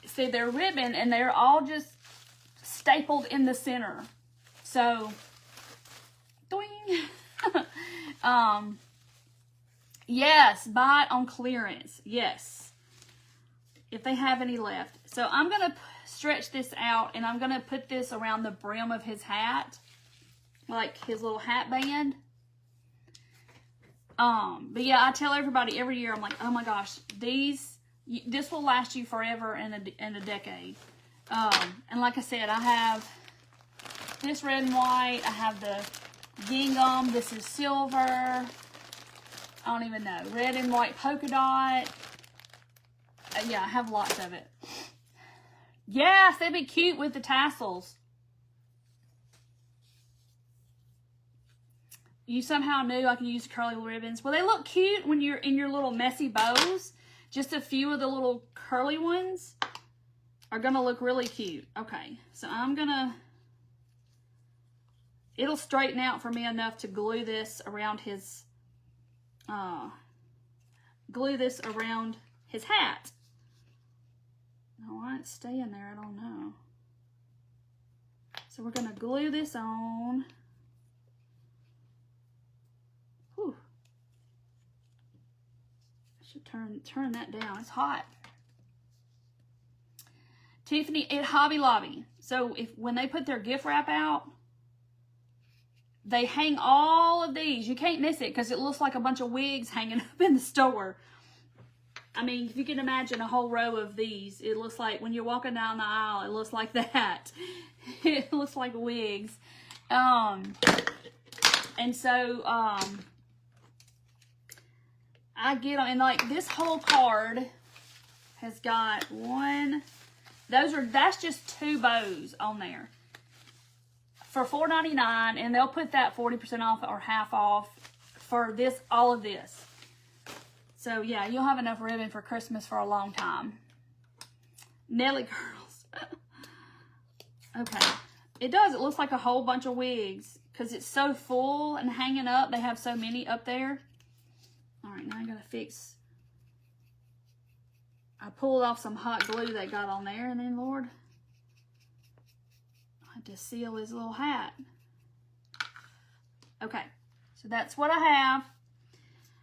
see, they're ribbon and they're all just stapled in the center. So, doing. Yes, buy it on clearance. Yes. If they have any left. So I'm going to stretch this out and I'm going to put this around the brim of his hat. Like his little hat band. But yeah, I tell everybody every year, I'm like, oh my gosh, this will last you forever in a decade. And like I said, I have this red and white. I have the gingham. This is silver. I don't even know. Red and white polka dot. Yeah, I have lots of it. Yes, they'd be cute with the tassels. You somehow knew I could use curly ribbons. Well, they look cute when you're in your little messy bows. Just a few of the little curly ones are going to look really cute. Okay, so I'm going to... It'll straighten out for me enough to glue this around his... glue this around his hat. Oh, why it's staying there, I don't know. So we're going to glue this on. Whew. I should turn that down. It's hot. Tiffany at Hobby Lobby. So when they put their gift wrap out, they hang all of these. You can't miss it because it looks like a bunch of wigs hanging up in the store. I mean, if you can imagine a whole row of these, it looks like when you're walking down the aisle, it looks like that. It looks like wigs. And so, I get on, and like this whole card has got that's just 2 bows on there for $4.99, and they'll put that 40% off or half off for this, all of this. So yeah, you'll have enough ribbon for Christmas for a long time. Nelly curls. Okay. It does. It looks like a whole bunch of wigs because it's so full and hanging up. They have so many up there. All right, now I gotta fix. I pulled off some hot glue that got on there, and then, Lord, I had to seal his little hat. Okay, so that's what I have.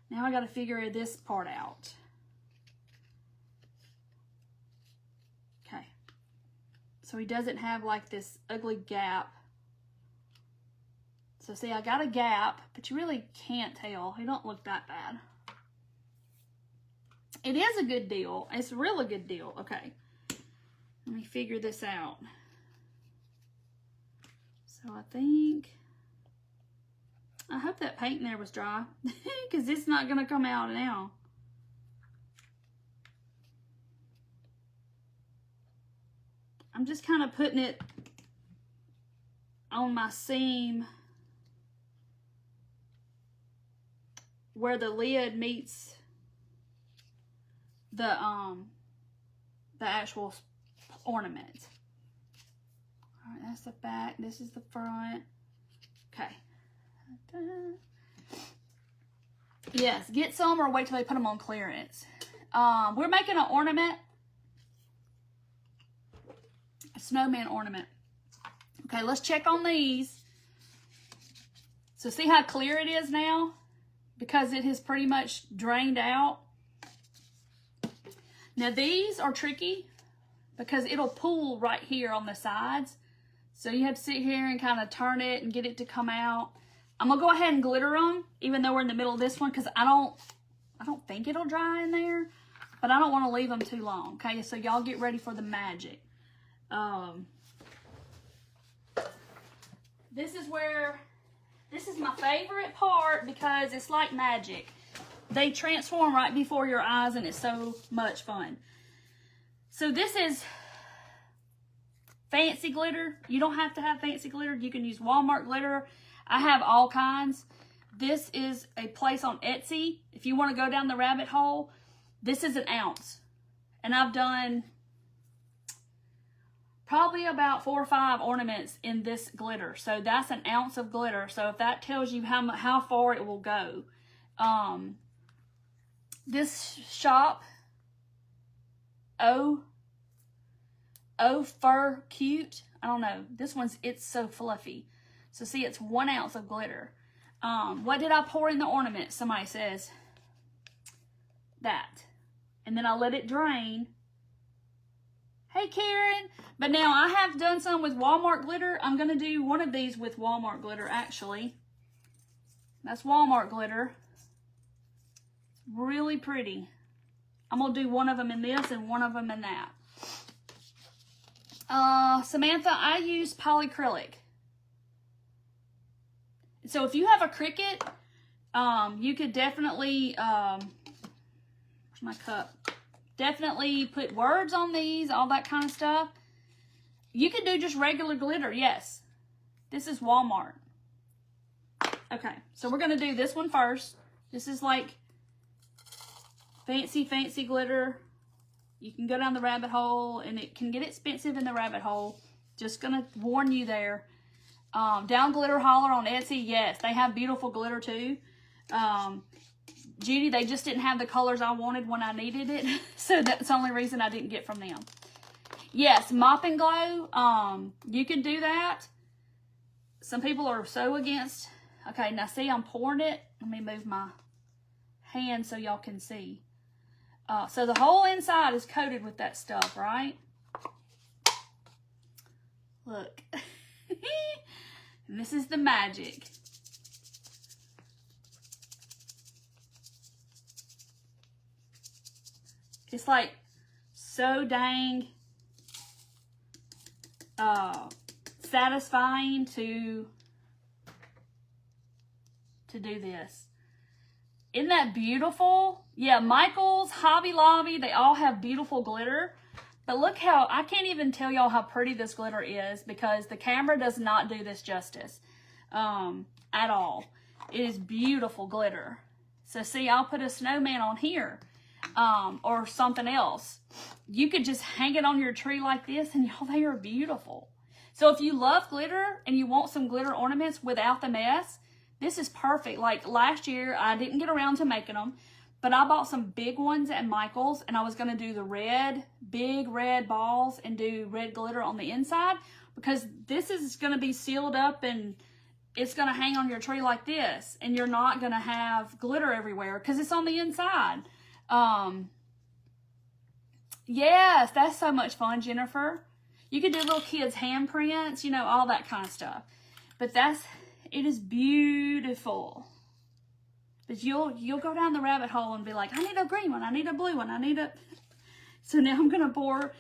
Now I gotta figure this part out. Okay. So he doesn't have like this ugly gap. So see, I got a gap, but you really can't tell. He don't look that bad. It is a good deal. It's a really good deal. Okay. Let me figure this out. So I think, I hope that paint in there was dry because it's not going to come out now. I'm just kind of putting it on my seam where the lid meets the actual ornament. All right, that's the back. This is the front. Okay. Yes, get some or wait till they put them on clearance. We're making an ornament. A snowman ornament. Okay, let's check on these. So see how clear it is now? Because it has pretty much drained out. Now these are tricky because it'll pool right here on the sides. So you have to sit here and kind of turn it and get it to come out. I'm gonna go ahead and glitter them, even though we're in the middle of this one, because I don't think it'll dry in there, but I don't want to leave them too long. Okay, so y'all get ready for the magic. This is my favorite part because it's like magic. They transform right before your eyes and it's so much fun. So this is fancy glitter. You don't have to have fancy glitter. You can use Walmart glitter. I have all kinds. This is a place on Etsy. If you want to go down the rabbit hole, this is 1 ounce. And I've done probably about 4 or 5 ornaments in this glitter. So that's 1 ounce of glitter. So if that tells you how far it will go. This shop, Oh Fur Cute. I don't know. This one's, it's so fluffy. So see, it's 1 ounce of glitter. What did I pour in the ornament? Somebody says that. And then I let it drain. Hey, Karen. But now I have done some with Walmart glitter. I'm going to do one of these with Walmart glitter, actually. That's Walmart glitter. Really pretty. I'm going to do one of them in this and one of them in that. Samantha, I use polyacrylic. So if you have a Cricut, you could definitely, where's my cup? Definitely put words on these, all that kind of stuff. You could do just regular glitter, yes. This is Walmart. Okay, so we're going to do this one first. This is like fancy glitter. You can go down the rabbit hole, and it can get expensive in the rabbit hole. Just going to warn you there. Down Glitter Holler on Etsy, yes, they have beautiful glitter too. Judy, they just didn't have the colors I wanted when I needed it. So that's the only reason I didn't get from them. Yes, Mop and Glow, you can do that. Some people are so against. Okay, now see, I'm pouring it. Let me move my hand so y'all can see. So the whole inside is coated with that stuff, right? Look. And this is the magic. It's like so dang satisfying to do this. Isn't that beautiful? Yeah, Michael's, Hobby Lobby, they all have beautiful glitter. But look how, I can't even tell y'all how pretty this glitter is because the camera does not do this justice at all. It is beautiful glitter. So see, I'll put a snowman on here or something else. You could just hang it on your tree like this and y'all, they are beautiful. So if you love glitter and you want some glitter ornaments without the mess, this is perfect. Like last year, I didn't get around to making them, but I bought some big ones at Michael's and I was going to do the red, big red balls and do red glitter on the inside because this is going to be sealed up and it's going to hang on your tree like this and you're not going to have glitter everywhere because it's on the inside. Yes, that's so much fun, Jennifer. You could do little kids' handprints, you know, all that kind of stuff. But it is beautiful. But you'll go down the rabbit hole and be like, I need a green one, I need a blue one, I need a... So now I'm going to pour.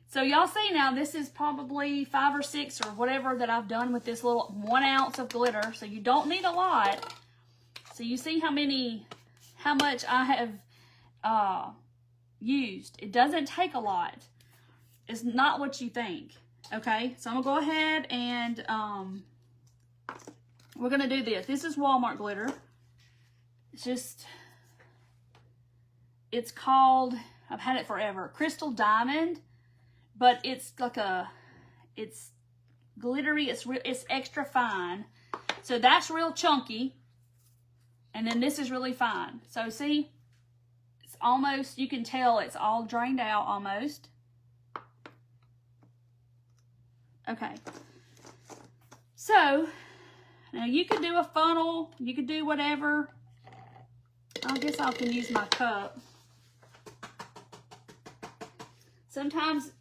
So y'all see now, this is probably 5 or 6 or whatever that I've done with this little 1 ounce of glitter. So you don't need a lot. So you see how much I have used. It doesn't take a lot. It's not what you think. Okay, so I'm going to go ahead and we're going to do this. This is Walmart glitter. It's called, I've had it forever, Crystal Diamond, but it's like it's glittery, it's extra fine. So that's real chunky, and then this is really fine. So see, it's almost, you can tell it's all drained out almost. Okay, so now you could do a funnel, you could do whatever. I guess I can use my cup. Sometimes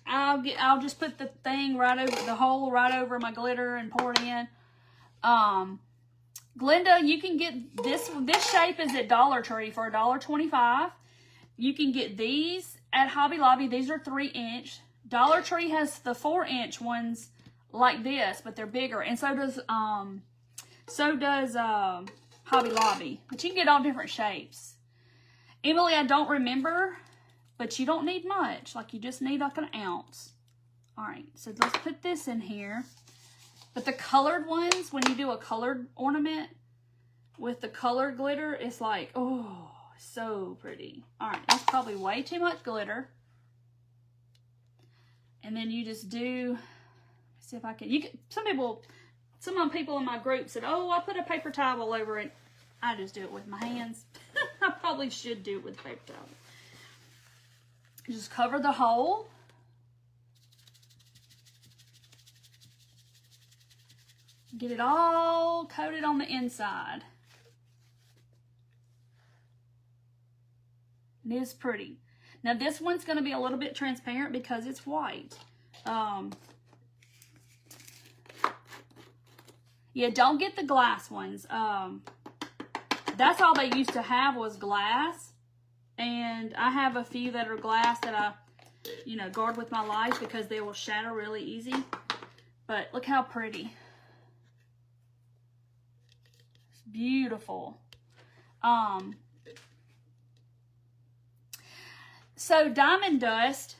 I'll just put the thing right over the hole right over my glitter and pour it in. Glenda, you can get this shape is at Dollar Tree for $1.25. You can get these at Hobby Lobby. These are 3-inch. Dollar Tree has the 4-inch ones like this, but they're bigger, and so does Hobby Lobby. But you can get all different shapes. Emily, I don't remember, but you don't need much. Like you just need like 1 ounce. All right, so let's put this in here. But the colored ones, when you do a colored ornament with the colored glitter, it's like, oh, so pretty. All right, that's probably way too much glitter. And then you just do, see if I can, some people in my group said, oh, I put a paper towel over it. I just do it with my hands. I probably should do it with a paper towel. Just cover the hole. Get it all coated on the inside. It is pretty. Now this one's going to be a little bit transparent because it's white. Yeah, don't get the glass ones. That's all they used to have was glass. And I have a few that are glass that I, guard with my life because they will shatter really easy. But look how pretty. It's beautiful. So diamond dust,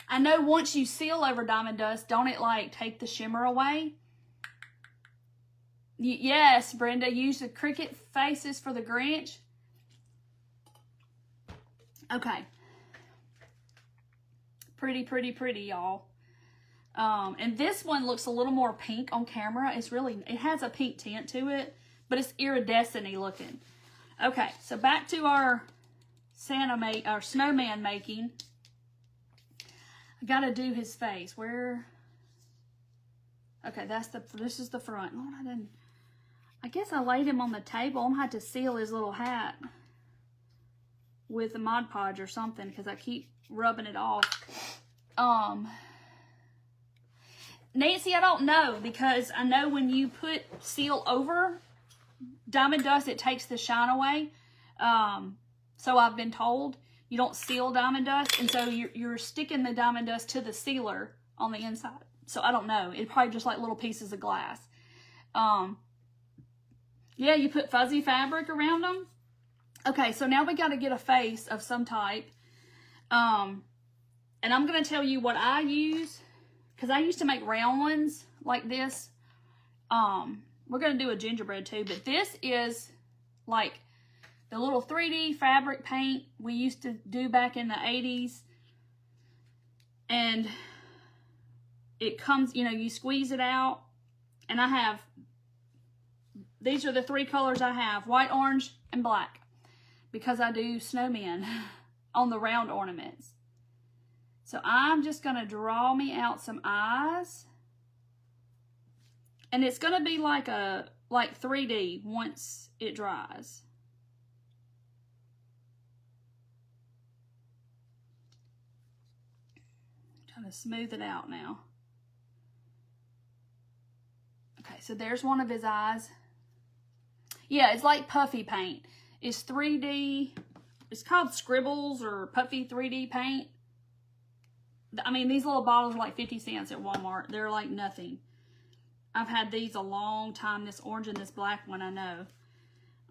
I know once you seal over diamond dust, don't it like take the shimmer away? Yes, Brenda, use the cricket faces for the Grinch. Okay. Pretty, pretty, pretty, y'all. And this one looks a little more pink on camera. It has a pink tint to it, but it's iridescent-y looking. Okay, so back to our snowman making. I gotta do his face. Where? Okay, this is the front. Lord, I guess I laid him on the table. I'm gonna have to seal his little hat with a Mod Podge or something because I keep rubbing it off. Nancy, I don't know because I know when you put seal over diamond dust, it takes the shine away. So I've been told you don't seal diamond dust, and so you're sticking the diamond dust to the sealer on the inside. So I don't know. It's probably just like little pieces of glass. Yeah, you put fuzzy fabric around them. Okay, so now we got to get a face of some type. And I'm going to tell you what I use, because I used to make round ones like this. We're going to do a gingerbread too, but this is like the little 3D fabric paint we used to do back in the 80s. And it comes, you know, you squeeze it out. And I have, these are the 3 colors I have, white, orange, and black, because I do snowmen on the round ornaments. So I'm just going to draw me out some eyes. And it's going to be like 3D once it dries. Trying to smooth it out now. Okay, so there's one of his eyes. Yeah, it's like puffy paint. It's 3D. It's called Scribbles or Puffy 3D paint. I mean, these little bottles are like 50 cents at Walmart. They're like nothing. I've had these a long time, this orange and this black one, I know.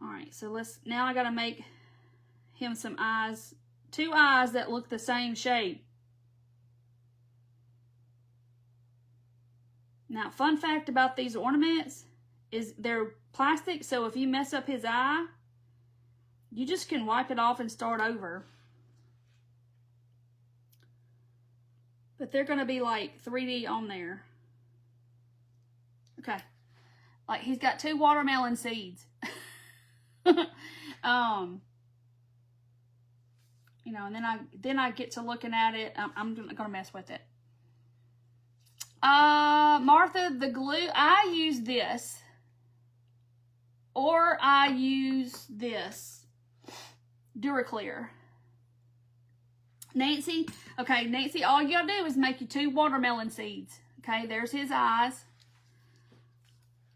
All right, so now I got to make him some eyes, 2 eyes that look the same shape. Now, fun fact about these ornaments is they're plastic, so if you mess up his eye, you just can wipe it off and start over. But they're going to be like 3D on there. Okay. Like he's got 2 watermelon seeds. You know, and then I get to looking at it. I'm going to mess with it. Martha, the glue, I use this. Or I use this. Duraclear. Nancy, okay, Nancy, all you gotta do is make you 2 watermelon seeds. Okay, there's his eyes.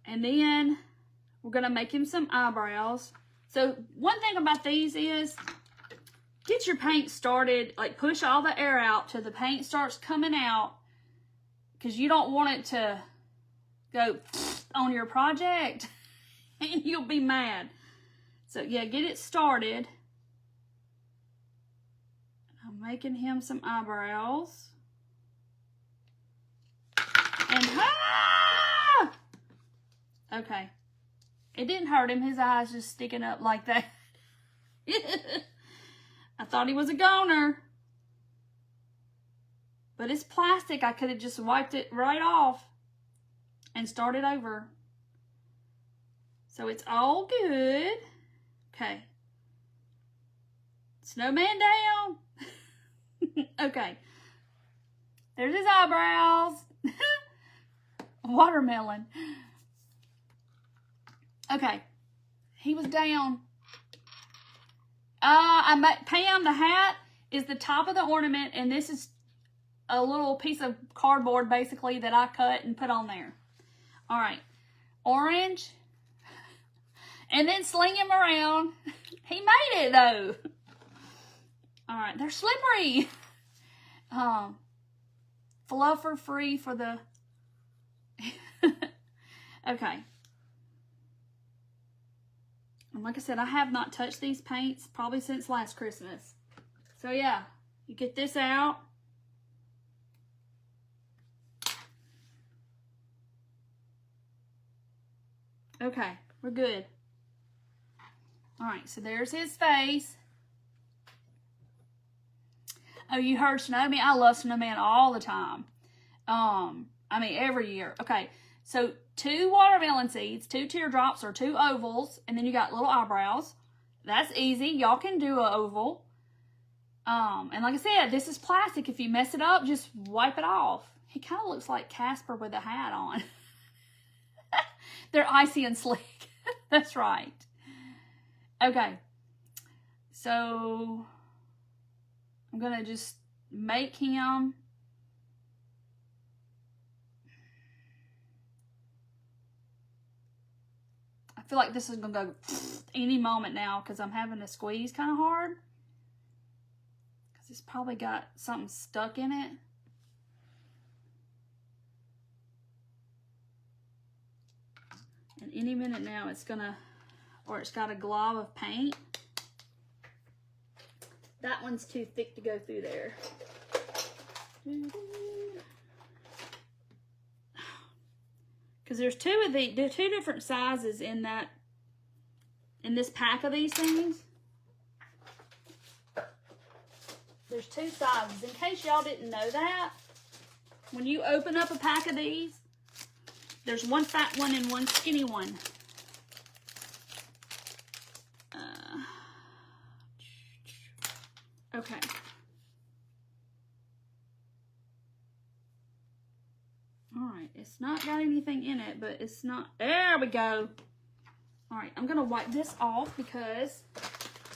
And then we're gonna make him some eyebrows. So one thing about these is, get your paint started, like push all the air out till the paint starts coming out, because you don't want it to go on your project and you'll be mad. So yeah, get it started. I'm making him some eyebrows. And okay. It didn't hurt him. His eyes just sticking up like that. I thought he was a goner. But it's plastic. I could have just wiped it right off and started over. So it's all good. Okay. Snowman down. Okay. There's his eyebrows. Watermelon. Okay. He was down. Pam, the hat is the top of the ornament, and this is a little piece of cardboard, basically, that I cut and put on there. All right. Orange. And then sling him around. He made it, though. All right. They're slippery. Fluffer free for the... Okay. And like I said, I have not touched these paints probably since last Christmas. So, yeah. You get this out. Okay. We're good. All right, so there's his face. Oh, you heard Snowman? I love Snowman all the time. I mean, every year. Okay, so 2 watermelon seeds, 2 teardrops or 2 ovals, and then you got little eyebrows. That's easy. Y'all can do an oval. And like I said, this is plastic. If you mess it up, just wipe it off. He kind of looks like Casper with a hat on. They're icy and slick. That's right. Okay, so I'm going to just make him feel like this is going to go any moment now because I'm having to squeeze kind of hard. Because it's probably got something stuck in it. And any minute now it's going to, or it's got a glob of paint. That one's too thick to go through there. Because there's two different sizes in this pack of these things. There's two sizes. In case y'all didn't know that, when you open up a pack of these, there's one fat one and one skinny one. Okay. Alright, it's not got anything in it, but it's not... There we go. Alright, I'm going to wipe this off because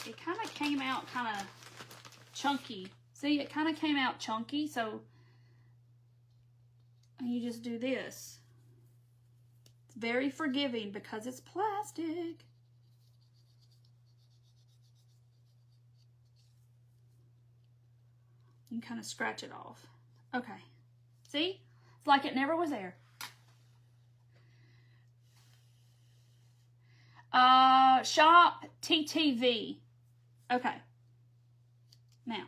it kind of came out kind of chunky. See, it kind of came out chunky, so you just do this. It's very forgiving because it's plastic. You can kind of scratch it off. Okay. See? It's like it never was there. Shop TTV. Okay. Now,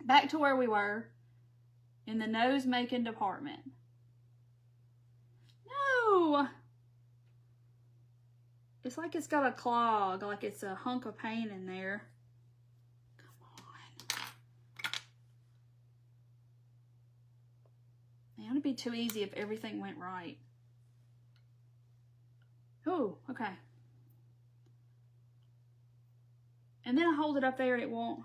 back to where we were in the nose making department. No! It's like it's got a clog, like it's a hunk of paint in there. Man, it'd be too easy if everything went right. Oh, okay. And then I hold it up there and it won't.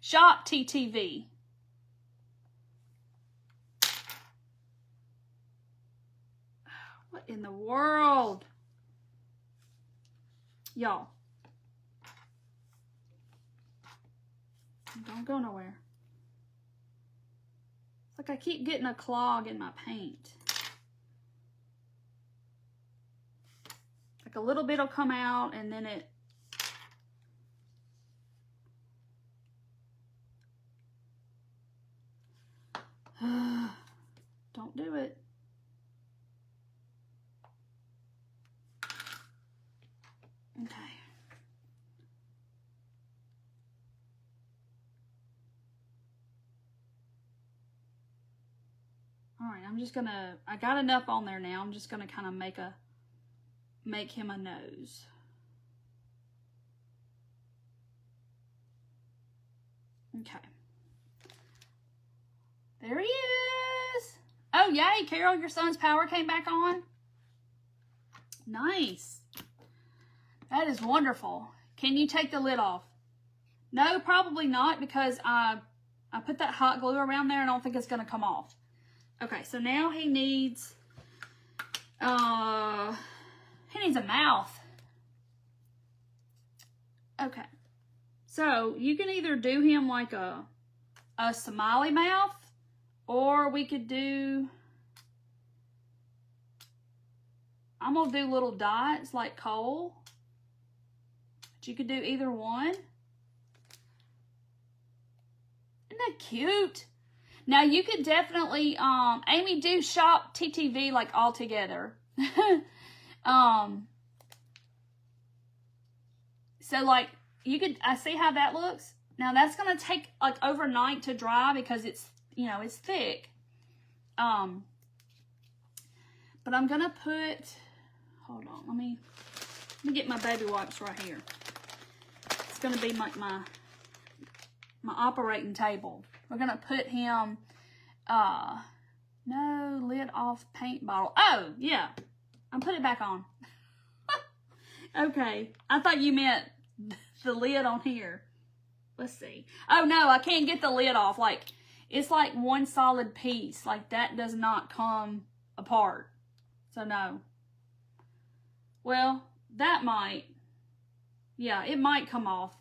Shop TTV. What in the world? Y'all. Don't go nowhere. It's like I keep getting a clog in my paint. Like a little bit will come out and then it... Don't do it. Okay. Alright, I'm just gonna, I got enough on there now. I'm just gonna kind of make him a nose. Okay. There he is. Oh, yay, Carol, your son's power came back on. Nice. That is wonderful. Can you take the lid off? No, probably not because I put that hot glue around there and I don't think it's going to come off. Okay, so now he needs a mouth. Okay. So you can either do him like a smiley mouth, or we could do, I'm going to do little dots like Cole. But you could do either one. Isn't that cute? Now you could definitely, Amy, do shop TTV like all together. So like, you could, I see how that looks. Now that's going to take like overnight to dry because it's, you know, it's thick. But I'm going to put, hold on, let me get my baby wipes right here. It's going to be like my operating table. We're going to put him, no, lid off paint bottle. Oh, yeah. I'll put it back on. Okay. I thought you meant the lid on here. Let's see. Oh, no, I can't get the lid off. Like, it's like one solid piece. Like, that does not come apart. So, no. Well, that might. Yeah, it might come off.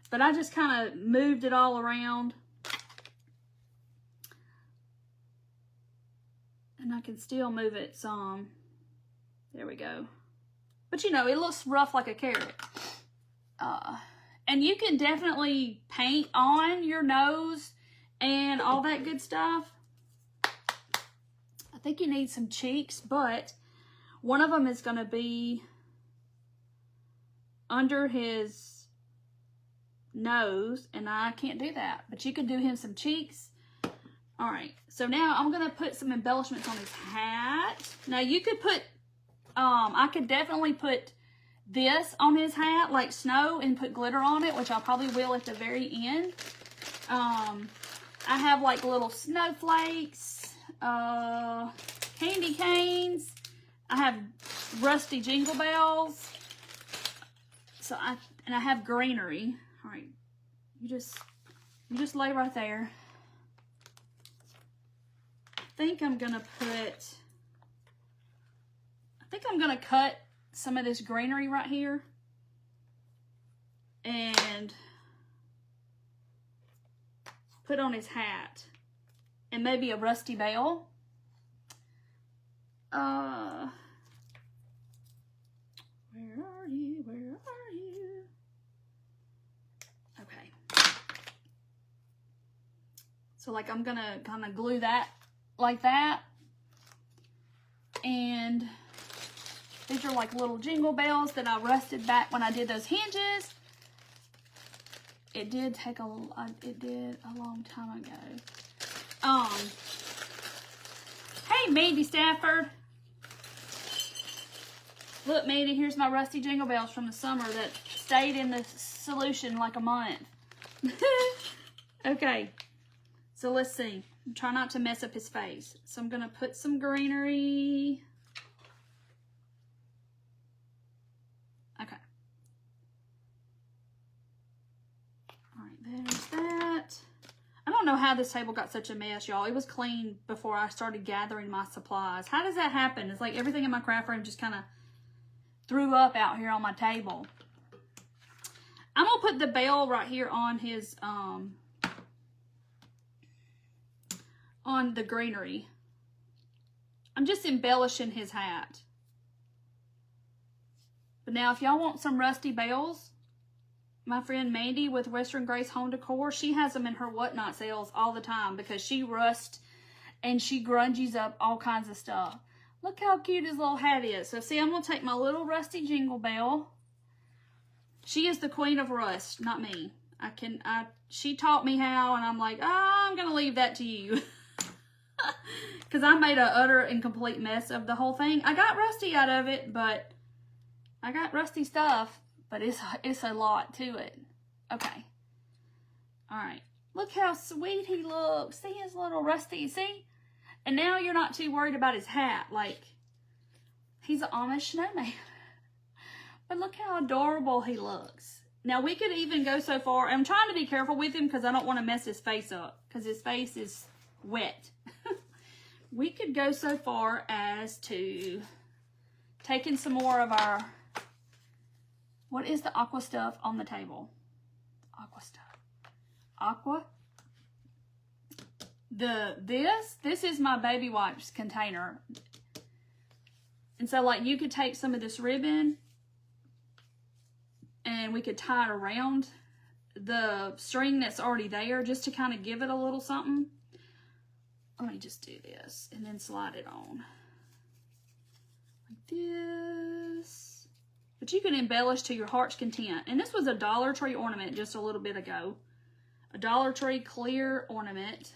But I just kind of moved it all around. And I can still move it some. There we go. But you know, it looks rough like a carrot. And you can definitely paint on your nose and all that good stuff. I think you need some cheeks, but one of them is going to be under his nose, and I can't do that. But you can do him some cheeks. All right, so now I'm going to put some embellishments on his hat. Now you could put, I could definitely put this on his hat, like snow, and put glitter on it, which I probably will at the very end. I have like little snowflakes, candy canes. I have rusty jingle bells. So I have greenery. All right, you just lay right there. I think I'm gonna cut some of this greenery right here and put on his hat, and maybe a rusty bell. Where are you? Where are you? Okay. So like I'm gonna kind of glue that like that. And these are like little jingle bells that I rusted back when I did those hinges. It did take a long time ago. Hey, Mandy Stafford. Look, Mandy, here's my rusty jingle bells from the summer that stayed in the solution like a month. Okay, so let's see. Try not to mess up his face. So I'm gonna put some greenery. Okay. All right, there's that. I don't know how this table got such a mess, y'all. It was clean before I started gathering my supplies. How does that happen? It's like everything in my craft room just kind of threw up out here on my table. I'm gonna put the bell right here on his on the greenery. I'm just embellishing his hat. But now if y'all want some rusty bells, my friend Mandy with Western Grace Home Decor, she has them in her whatnot sales all the time because she rusts and she grunges up all kinds of stuff. Look how cute his little hat is. So see, I'm going to take my little rusty jingle bell. She is the queen of rust, not me. She taught me how, and I'm like, oh, I'm going to leave that to you. Because I made an utter and complete mess of the whole thing. I got rusty out of it, but I got rusty stuff, but it's a lot to it. Okay. All right. Look how sweet he looks. See his little rusty, see? And now you're not too worried about his hat. Like, he's an Amish snowman. But look how adorable he looks. Now, we could even go so far. I'm trying to be careful with him because I don't want to mess his face up. Because his face is wet. We could go so far as to taking some more of our... What is the aqua stuff on the table? Aqua stuff. Aqua. This is my baby wipes container. And so like you could take some of this ribbon and we could tie it around the string that's already there just to kind of give it a little something. Let me just do this and then slide it on. Like this. But you can embellish to your heart's content. And this was a Dollar Tree ornament just a little bit ago. A Dollar Tree clear ornament.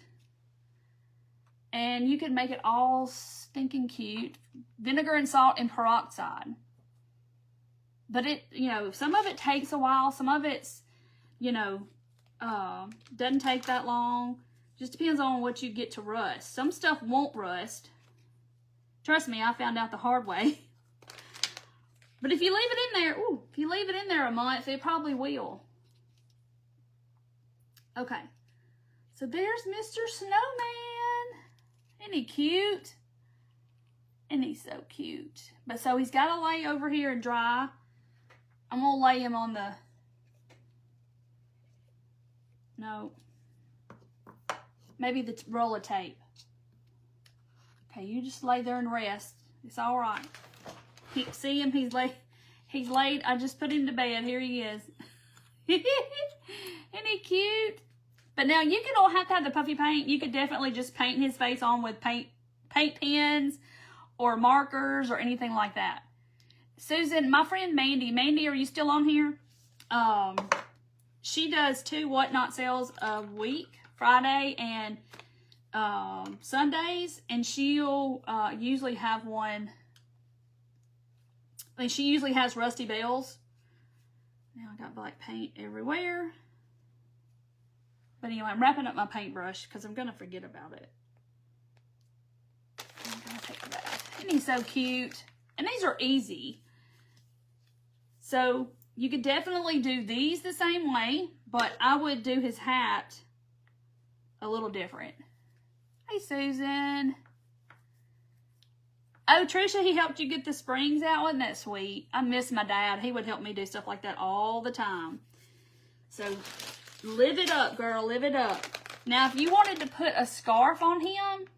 And you can make it all stinking cute. Vinegar and salt and peroxide. But it, you know, some of it takes a while. Some of it's, you know, doesn't take that long. Just depends on what you get to rust. Some stuff won't rust. Trust me, I found out the hard way. But if you leave it in there, if you leave it in there a month, it probably will. Okay. So there's Mr. Snowman. Isn't he cute? And he's so cute. But so he's got to lay over here and dry. I'm going to lay him on the... No. Maybe the roll of tape. Okay, you just lay there and rest. It's all right. See him? He's laid. I just put him to bed. Here he is. Isn't he cute? But now you don't have to have the puffy paint. You could definitely just paint his face on with paint pens or markers or anything like that. Susan, my friend Mandy. Mandy, are you still on here? She does 2 Whatnot sales a week, Friday and Sundays, and she'll usually have one. I mean, she usually has Rusty Bells. Now I got black paint everywhere. But anyway, I'm wrapping up my paintbrush because I'm going to forget about it. I'm going to take a bath. Isn't he so cute? And these are easy. So you could definitely do these the same way, but I would do his hat a little different. Hey, Susan. Oh, Trisha, he helped you get the springs out. Wasn't that sweet? I miss my dad. He would help me do stuff like that all the time. So, live it up, girl. Live it up. Now, if you wanted to put a scarf on him,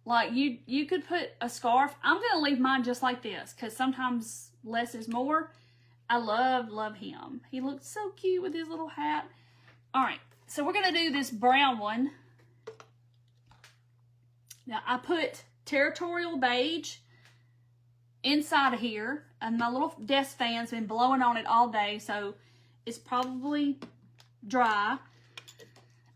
like you could put a scarf. I'm going to leave mine just like this because sometimes less is more. I love him. He looks so cute with his little hat. All right, so we're going to do this brown one. Now, I put Territorial Beige inside of here, and my little desk fan's been blowing on it all day, so it's probably dry.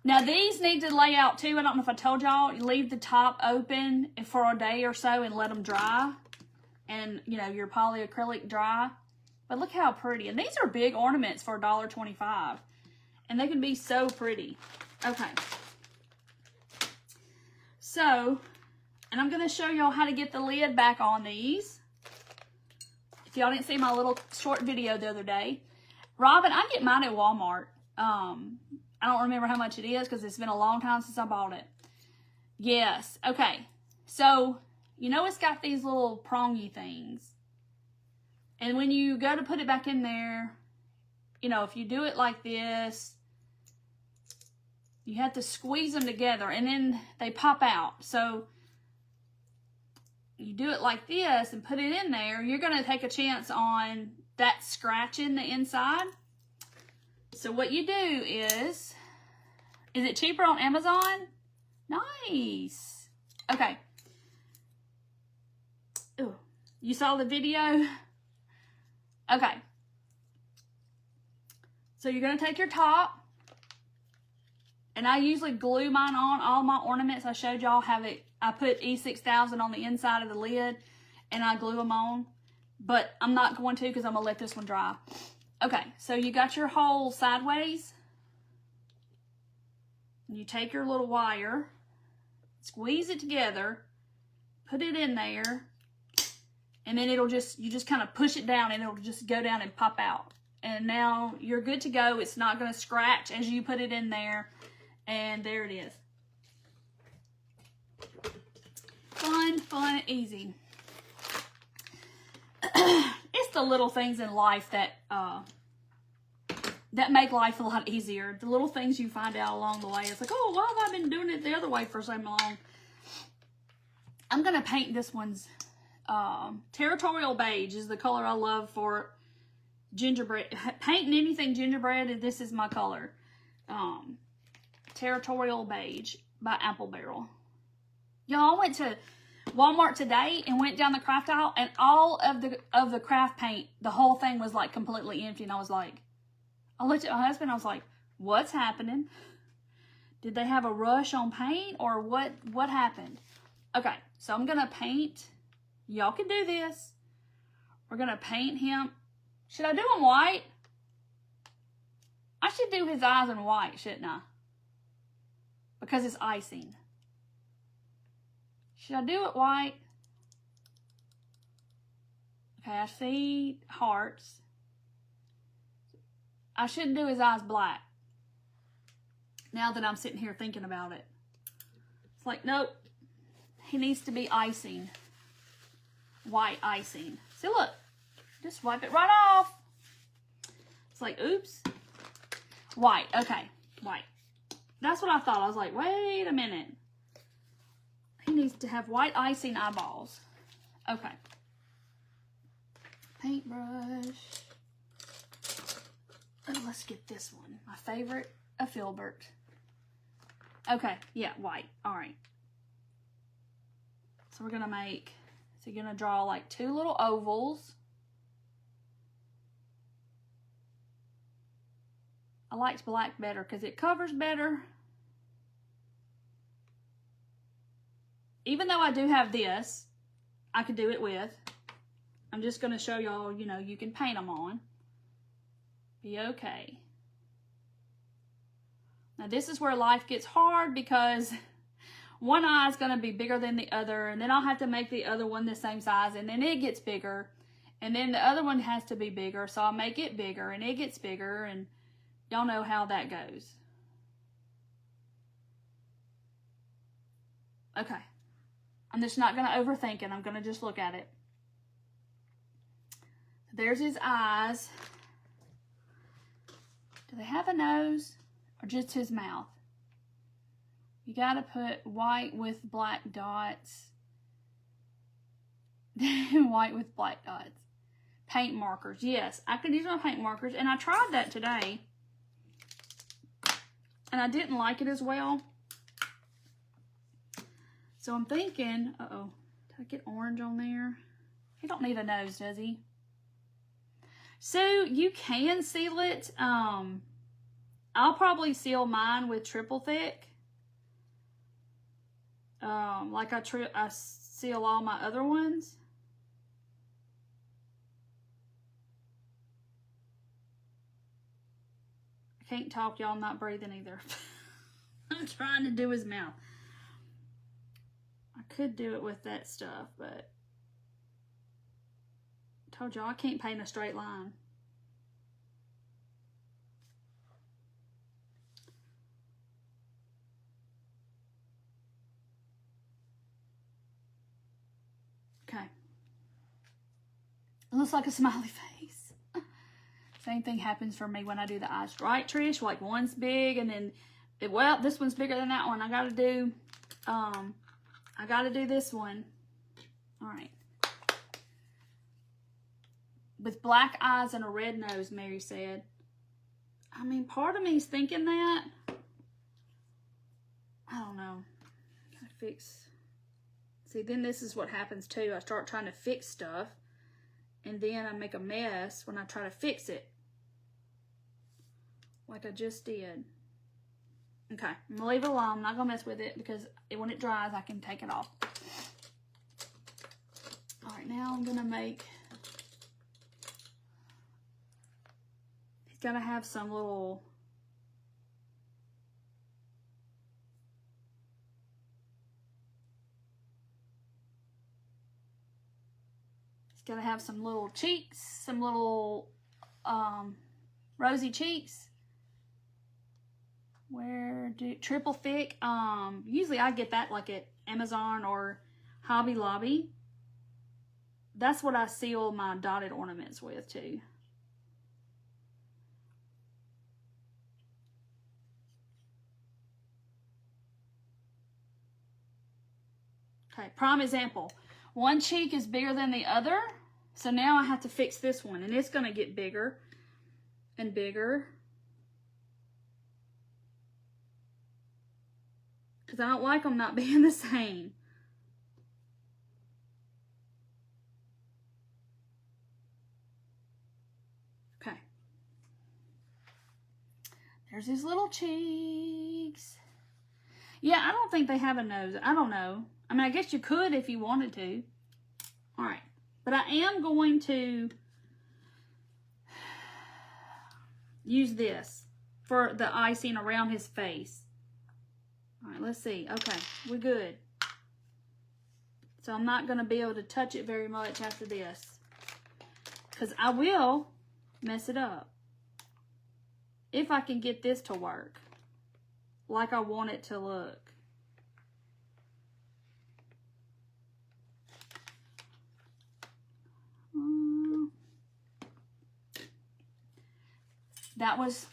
Now, these need to lay out too. I don't know if I told y'all, you leave the top open for a day or so and let them dry, and you know, your polyacrylic dry. But look how pretty. And these are big ornaments for $1.25, and they can be so pretty. Okay. So, and I'm going to show y'all how to get the lid back on these. If y'all didn't see my little short video the other day. Robin, I get mine at Walmart. I don't remember how much it is because it's been a long time since I bought it. Yes. Okay. So, you know it's got these little prongy things. And when you go to put it back in there, you know, if you do it like this, you have to squeeze them together and then they pop out. So you do it like this and put it in there, you're going to take a chance on that scratching the inside. So what you do is it cheaper on Amazon? Nice. Okay. Ooh, you saw the video? Okay. So you're going to take your top, and I usually glue mine on. All my ornaments I showed y'all have it. I put E6000 on the inside of the lid, and I glue them on. But I'm not going to because I'm going to let this one dry. Okay, so you got your hole sideways. You take your little wire, squeeze it together, put it in there, and then you just kind of push it down and it'll just go down and pop out. And now you're good to go. It's not going to scratch as you put it in there. And there it is. Fun, fun, easy. It's the little things in life that make life a lot easier. The little things you find out along the way. It's like, oh, why have I been doing it the other way for so long? I'm going to paint this one's Territorial Beige is the color I love for gingerbread. Painting anything gingerbread, this is my color. Territorial Beige by Apple Barrel. Y'all, I went to Walmart today and went down the craft aisle, and all of the craft paint, the whole thing was like completely empty. And I was like, I looked at my husband, I was like, what's happening? Did they have a rush on paint, or what happened? Okay, so I'm gonna paint. Y'all can do this. We're gonna paint him. Should I do him white? I should do his eyes in white, shouldn't I? Because it's icing. Should I do it white? Okay, I see hearts. I shouldn't do his eyes black. Now that I'm sitting here thinking about it. It's like, nope. He needs to be icing. White icing. See, look. Just wipe it right off. It's like, oops. White. Okay. White. That's what I thought. I was like, wait a minute. He needs to have white icing eyeballs. Okay. Paintbrush. Oh, let's get this one. My favorite, a filbert. Okay, yeah, white. All right. So we're going to make, so you're going to draw like 2 little ovals. I liked black better because it covers better. Even though I do have this, I could do it with. I'm just going to show y'all, you know, you can paint them on. Be okay. Now this is where life gets hard because one eye is going to be bigger than the other, and then I'll have to make the other one the same size, and then it gets bigger, and then the other one has to be bigger, so I'll make it bigger, and it gets bigger, and y'all know how that goes. Okay. I'm just not going to overthink it. I'm going to just look at it. There's his eyes. Do they have a nose or just his mouth? You got to put white with black dots. White with black dots. Paint markers. Yes, I could use my paint markers, and I tried that today. And I didn't like it as well. So I'm thinking, uh-oh, did I get orange on there? He don't need a nose, does he? So you can seal it. I'll probably seal mine with triple thick. Like I seal all my other ones. I can't talk, y'all. I'm not breathing either. I'm trying to do his mouth. I could do it with that stuff, but I told y'all I can't paint a straight line. Okay. It looks like a smiley face. Same thing happens for me when I do the eyes. Right, Trish? Like one's big and then, well, this one's bigger than that one. I gotta do this one. All right. With black eyes and a red nose, Mary said. I mean, part of me is thinking that. I don't know. Gotta fix. See, then this is what happens too. I start trying to fix stuff, and then I make a mess when I try to fix it. Like I just did. Okay, I'm gonna leave it alone. I'm not gonna mess with it because when it dries, I can take it off. All right, now I'm gonna make. He's gotta have some little. He's gotta have some little cheeks, some little rosy cheeks. Where do triple thick? Usually I get that like at Amazon or Hobby Lobby. That's what I seal my dotted ornaments with too. Okay, prime example. One cheek is bigger than the other, so now I have to fix this one, and it's gonna get bigger and bigger. Because I don't like them not being the same. Okay. There's his little cheeks. Yeah, I don't think they have a nose. I don't know. I mean, I guess you could if you wanted to. All right. But I am going to use this for the icing around his face. All right, let's see. Okay, we're good. So I'm not going to be able to touch it very much after this, because I will mess it up if I can get this to work like I want it to look. That was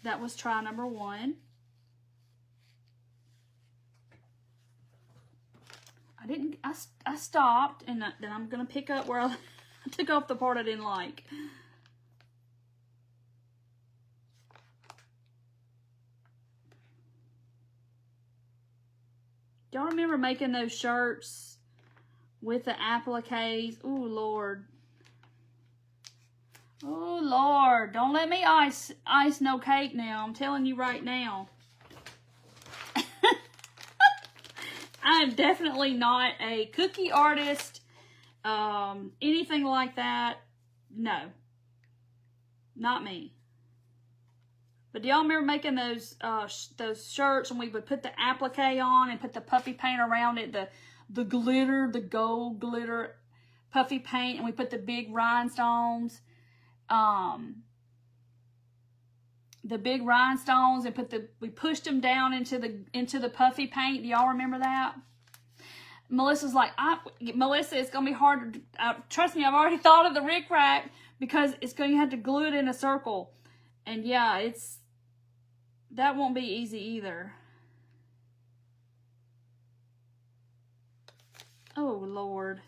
That was try number 1. I stopped, and then I'm going to pick up where I took off the part I didn't like. Y'all remember making those shirts with the appliques? Ooh, Lord. Oh, Lord. Don't let me ice no cake now. I'm telling you right now. I am definitely not a cookie artist. Anything like that. No. Not me. But do y'all remember making those shirts and we would put the applique on and put the puffy paint around it, the glitter, the gold glitter puffy paint, and we put the big rhinestones, and we pushed them down into the puffy paint. Do y'all remember that? Melissa's like, Melissa, it's gonna be hard to trust me. I've already thought of the rick rack because you have to glue it in a circle, and yeah, that won't be easy either. Oh, Lord.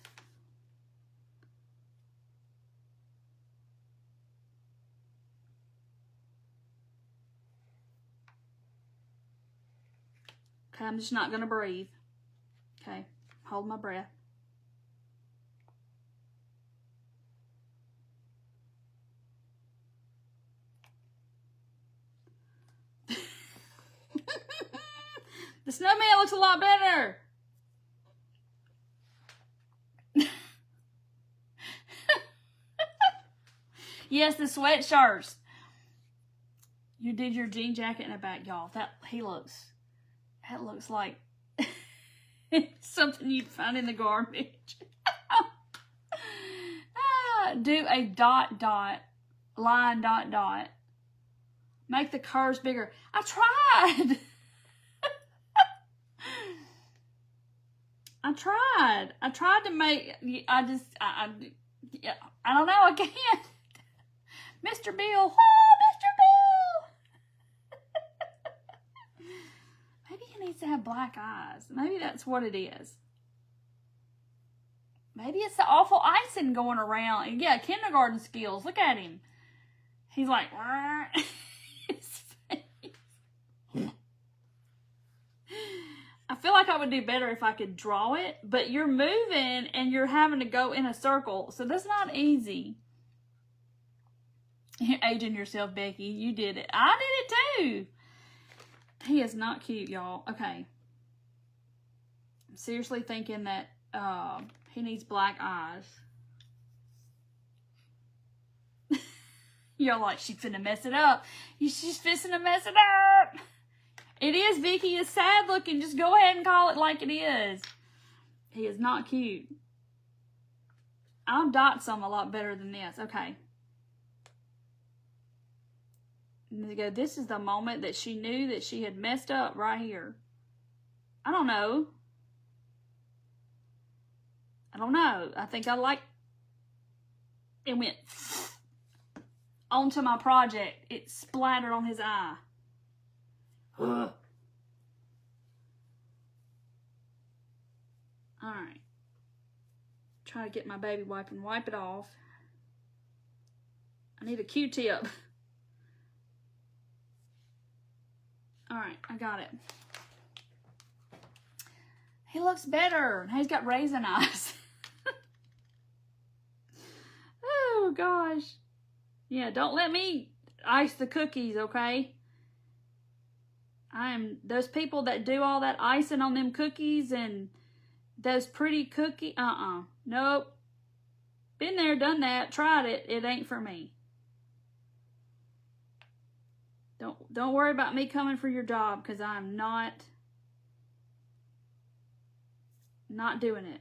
Okay, I'm just not going to breathe. Okay, hold my breath. The snowman looks a lot better. Yes, the sweatshirts. You did your jean jacket in the back, y'all. That looks like something you'd find in the garbage. Do a dot, line, dot. Make the curves bigger. I tried. I tried to make, I don't know, I can't. Mr. Bill. Oh, Mr. Bill. Maybe he needs to have black eyes. Maybe that's what it is. Maybe it's the awful icing going around. Yeah, kindergarten skills. Look at him. He's like, his face. I feel like I would do better if I could draw it, but you're moving and you're having to go in a circle, so that's not easy. You're aging yourself, Becky. You did it. I did it too. He is not cute, y'all. Okay. I'm seriously thinking that he needs black eyes. You're like, she's finna mess it up. She's finna mess it up. It is, Vicky. It's sad looking. Just go ahead and call it like it is. He is not cute. I'll dot some a lot better than this. Okay. And they go, this is the moment that she knew that she had messed up right here. I don't know. I think I like it went onto my project. It splattered on his eye. Ugh. All right. Try to get my baby wipe and wipe it off. I need a Q-tip. All right, I got it. He looks better. He's got raisin eyes. Oh, gosh. Yeah, don't let me ice the cookies, okay? I am those people that do all that icing on them cookies and those pretty cookie. Nope. Been there, done that, tried it. It ain't for me. Don't worry about me coming for your job, because I'm not doing it.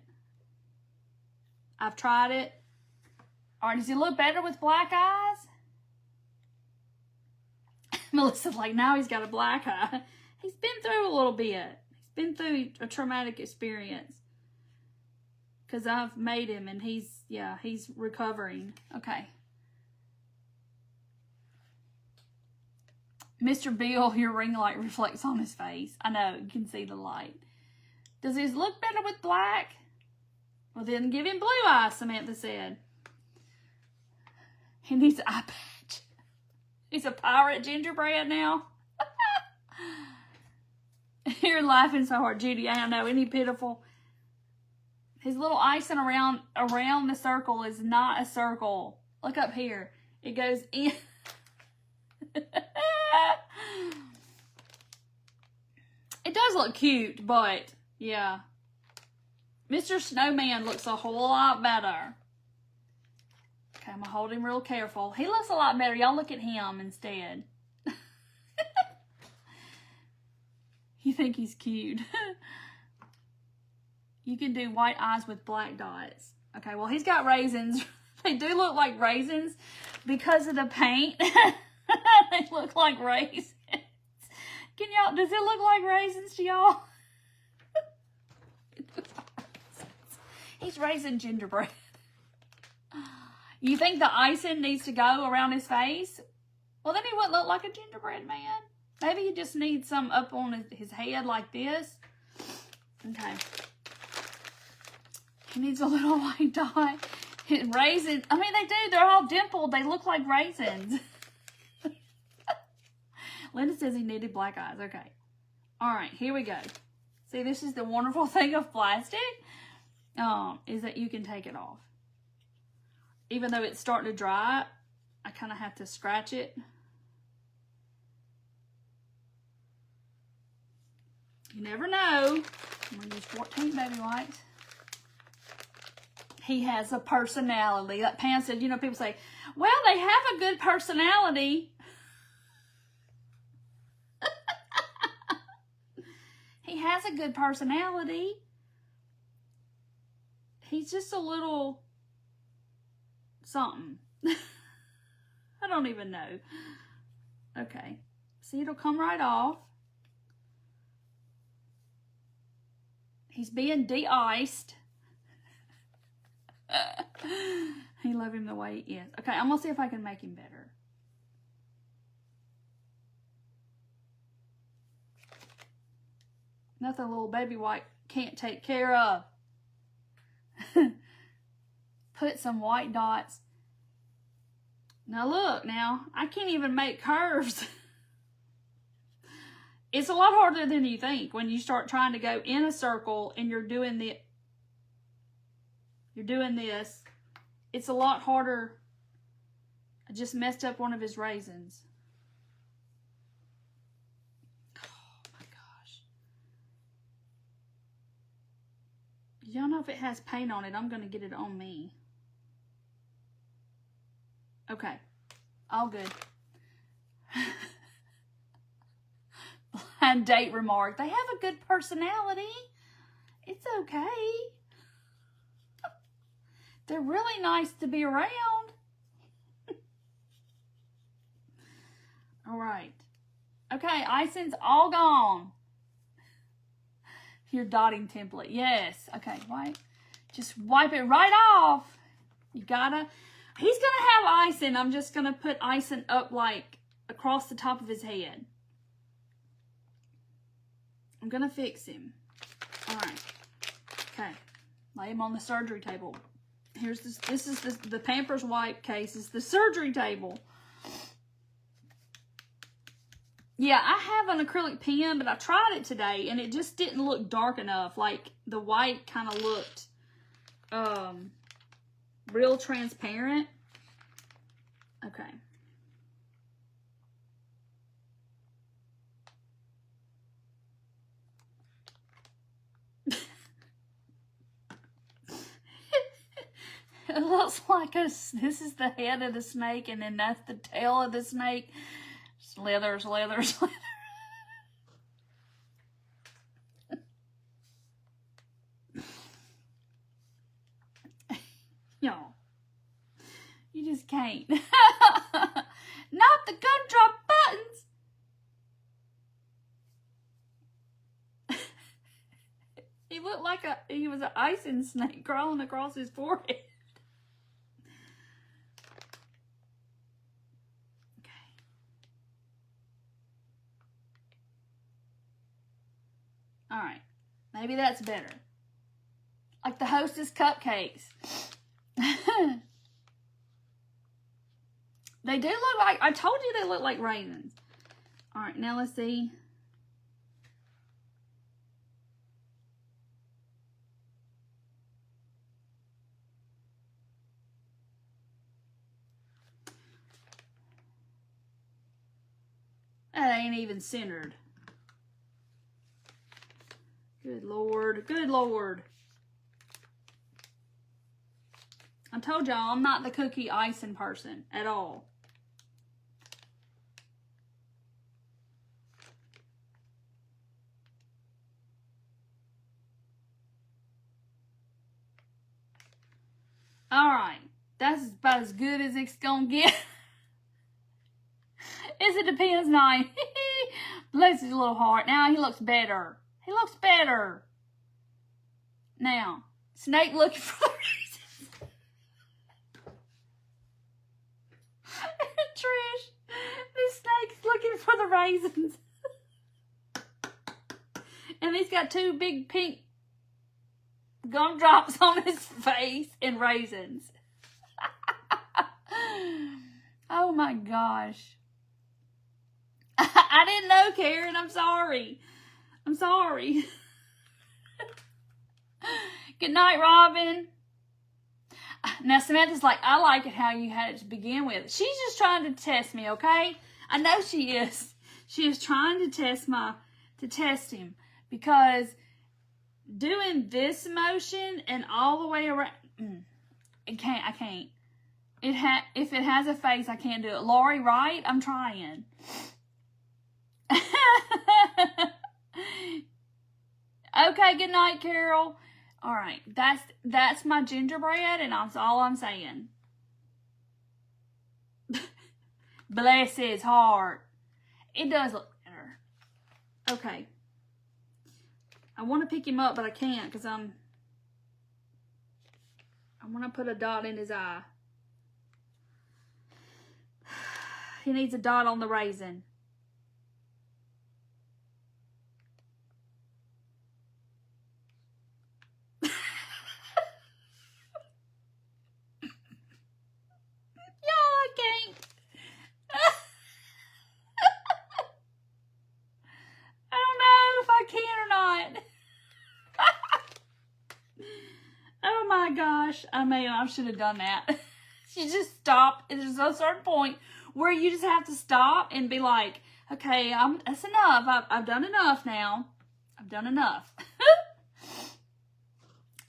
I've tried it. All right, does he look better with black eyes? Melissa's like, now he's got a black eye. He's been through a little bit. He's been through a traumatic experience. Because I've made him, and he's recovering. Okay. Mr. Bill, your ring light reflects on his face. I know, you can see the light. Does his look better with black? Well, then give him blue eyes, Samantha said. He needs an eye patch. He's a pirate gingerbread now. You're laughing so hard, Judy. I don't know. Isn't he pitiful? His little icing around the circle is not a circle. Look up here. It goes in. It does look cute, but yeah. Mr. Snowman looks a whole lot better. Okay, I'm going to hold him real careful. He looks a lot better. Y'all look at him instead. You think he's cute. You can do white eyes with black dots. Okay, well, he's got raisins. They do look like raisins because of the paint. They look like raisins. Can y'all, does it look like raisins to y'all? He's raisin gingerbread. You think the icing needs to go around his face? Well, then he wouldn't look like a gingerbread man. Maybe he just needs some up on his head like this. Okay. He needs a little white dot. Raisins. I mean, they do. They're all dimpled. They look like raisins. Linda says he needed black eyes. Okay. All right. Here we go. See, this is the wonderful thing of plastic. Is that you can take it off. Even though it's starting to dry, I kind of have to scratch it. You never know. I'm going to use 14 baby wipes. He has a personality. Like Pam said, you know, people say, well, they have a good personality. He has a good personality. He's just a little something. I don't even know. Okay. See, it'll come right off. He's being de-iced. He love him the way he is. Okay, I'm gonna see if I can make him better. Nothing a little baby wipe can't take care of. Put some white dots. Now look, now I can't even make curves. It's a lot harder than you think when you start trying to go in a circle and you're doing this. It's a lot harder. I just messed up one of his raisins. Oh my gosh. Y'all know if it has paint on it, I'm going to get it on me. Okay. All good. Blind date remark. They have a good personality. It's okay. They're really nice to be around. All right. Okay, icing's all gone. Your dotting template. Yes. Okay, just wipe it right off. You gotta. He's gonna have icing. I'm just gonna put icing up like across the top of his head. I'm gonna fix him. All right. Okay. Lay him on the surgery table. Here's this. This is the Pampers wipe case. Is the surgery table. Yeah, I have an acrylic pen, but I tried it today and it just didn't look dark enough. Like the white kind of looked real transparent. Okay. It looks like this is the head of the snake, and then that's the tail of the snake. Slither, slither, slither. Y'all, you just can't. Not the gumdrop buttons. He looked like he was an icing snake crawling across his forehead. Maybe that's better. Like the Hostess cupcakes. They do look like, I told you they look like raisins. All right, now let's see. That ain't even centered. Good Lord. Good Lord. I told y'all I'm not the cookie icing person at all. All right. That's about as good as it's going to get. It depends now. Bless his little heart. Now he looks better. He looks better. Now, Snake looking for the raisins. Trish, this snake's looking for the raisins. And he's got two big pink gumdrops on his face and raisins. Oh my gosh. I didn't know, Karen. I'm sorry. I'm sorry. Good night, Robin. Now, Samantha's like, I like it how you had it to begin with. She's just trying to test me, okay? I know she is. She is trying to test him. Because doing this motion and all the way around, I can't. If it has a face, I can't do it. Lori, right? I'm trying. Okay, good night, Carol. All right, that's my gingerbread, and that's all I'm saying. Bless his heart. It does look better. Okay. I want to pick him up, but I can't because I want to put a dot in his eye. He needs a dot on the raisin. I should have done that. You just stop. There's a certain point where you just have to stop and be like, okay, that's enough. I've done enough now. I've done enough.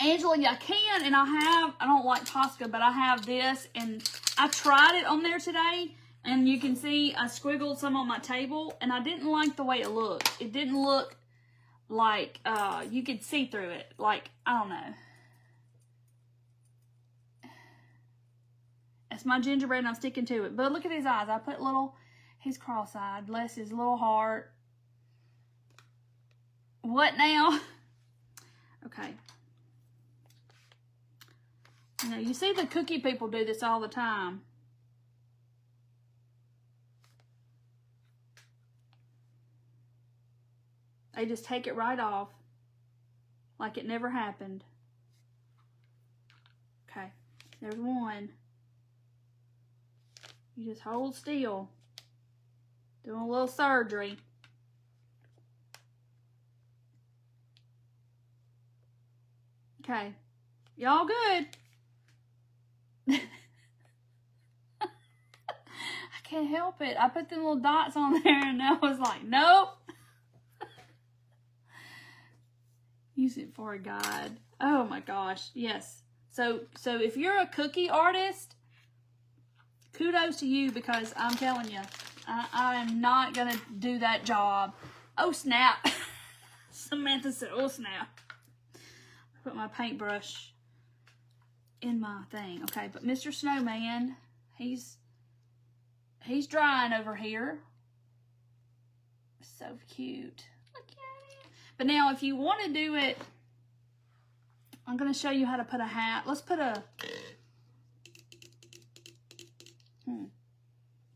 Angela, I can, and I don't like Tosca, but I have this, and I tried it on there today, and you can see I squiggled some on my table, and I didn't like the way it looked. It didn't look like you could see through it. Like, I don't know. It's my gingerbread, and I'm sticking to it. But look at his eyes. I put he's cross-eyed. Bless his little heart. What now? Okay. You know, you see the cookie people do this all the time. They just take it right off like it never happened. Okay, there's one. You just hold still. Doing a little surgery. Okay, y'all good? I can't help it. I put them little dots on there and I was like, nope. Use it for a guide. Oh my gosh, yes. So if you're a cookie artist, kudos to you, because I'm telling you, I am not going to do that job. Oh, snap. Samantha said, oh, snap. I put my paintbrush in my thing. Okay, but Mr. Snowman, he's drying over here. So cute. Look at him. But now, if you want to do it, I'm going to show you how to put a hat. Let's put a...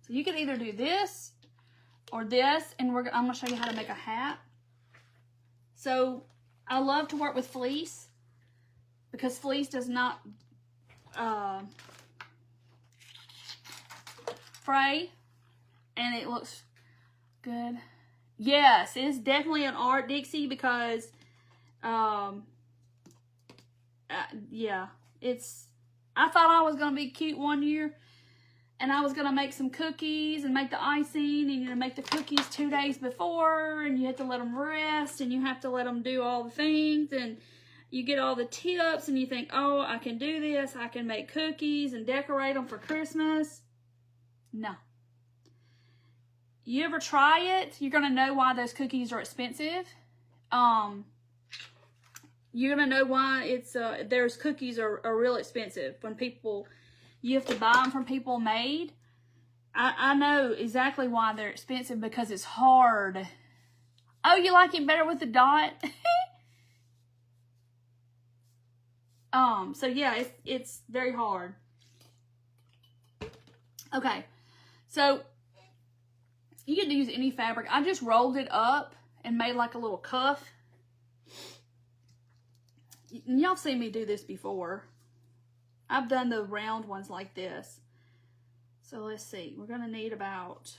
So you can either do this or this, and I'm going to show you how to make a hat. So I love to work with fleece because fleece does not fray, and it looks good. Yes, it's definitely an art, Dixie, because yeah, I thought I was gonna be cute one year, and I was gonna make some cookies and make the icing, and you make the cookies 2 days before, and you have to let them rest, and you have to let them do all the things, and you get all the tips, and you think, oh, I can do this, I can make cookies and decorate them for Christmas. No. You ever try it, you're gonna know why those cookies are expensive. You're gonna know why it's there's cookies are real expensive when you have to buy them from people made. I know exactly why they're expensive, because it's hard. Oh, you like it better with the dot? So yeah, it's very hard. Okay, so you can use any fabric. I just rolled it up and made like a little cuff. Y'all seen me do this before. I've done the round ones like this. So let's see. We're going to need about...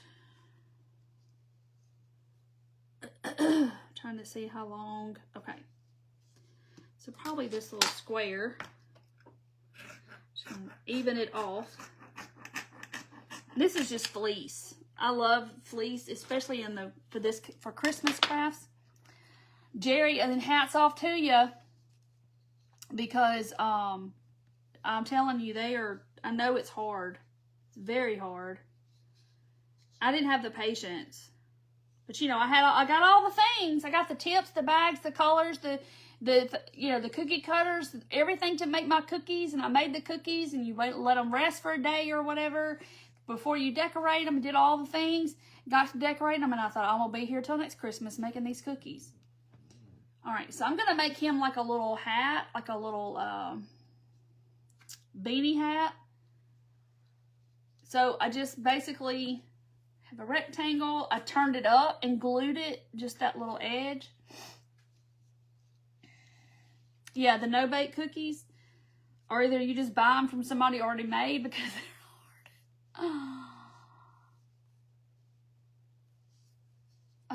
trying to see how long. Okay. So probably this little square. Just going to even it off. This is just fleece. I love fleece, especially for Christmas crafts. Jerry, and then hats off to you, because I'm telling you, I know it's hard. It's very hard. I didn't have the patience, but you know, I got all the things. I got the tips, the bags, the colors, the cookie cutters, everything to make my cookies, and I made the cookies, and you let them rest for a day or whatever before you decorate them. Did all the things, got to decorate them, and I thought, I'm gonna be here till next Christmas making these cookies. All right, so I'm gonna make him like a little hat, like a little beanie hat. So I just basically have a rectangle. I turned it up and glued it, just that little edge. Yeah, the no-bake cookies, or either you just buy them from somebody already made, because they're hard.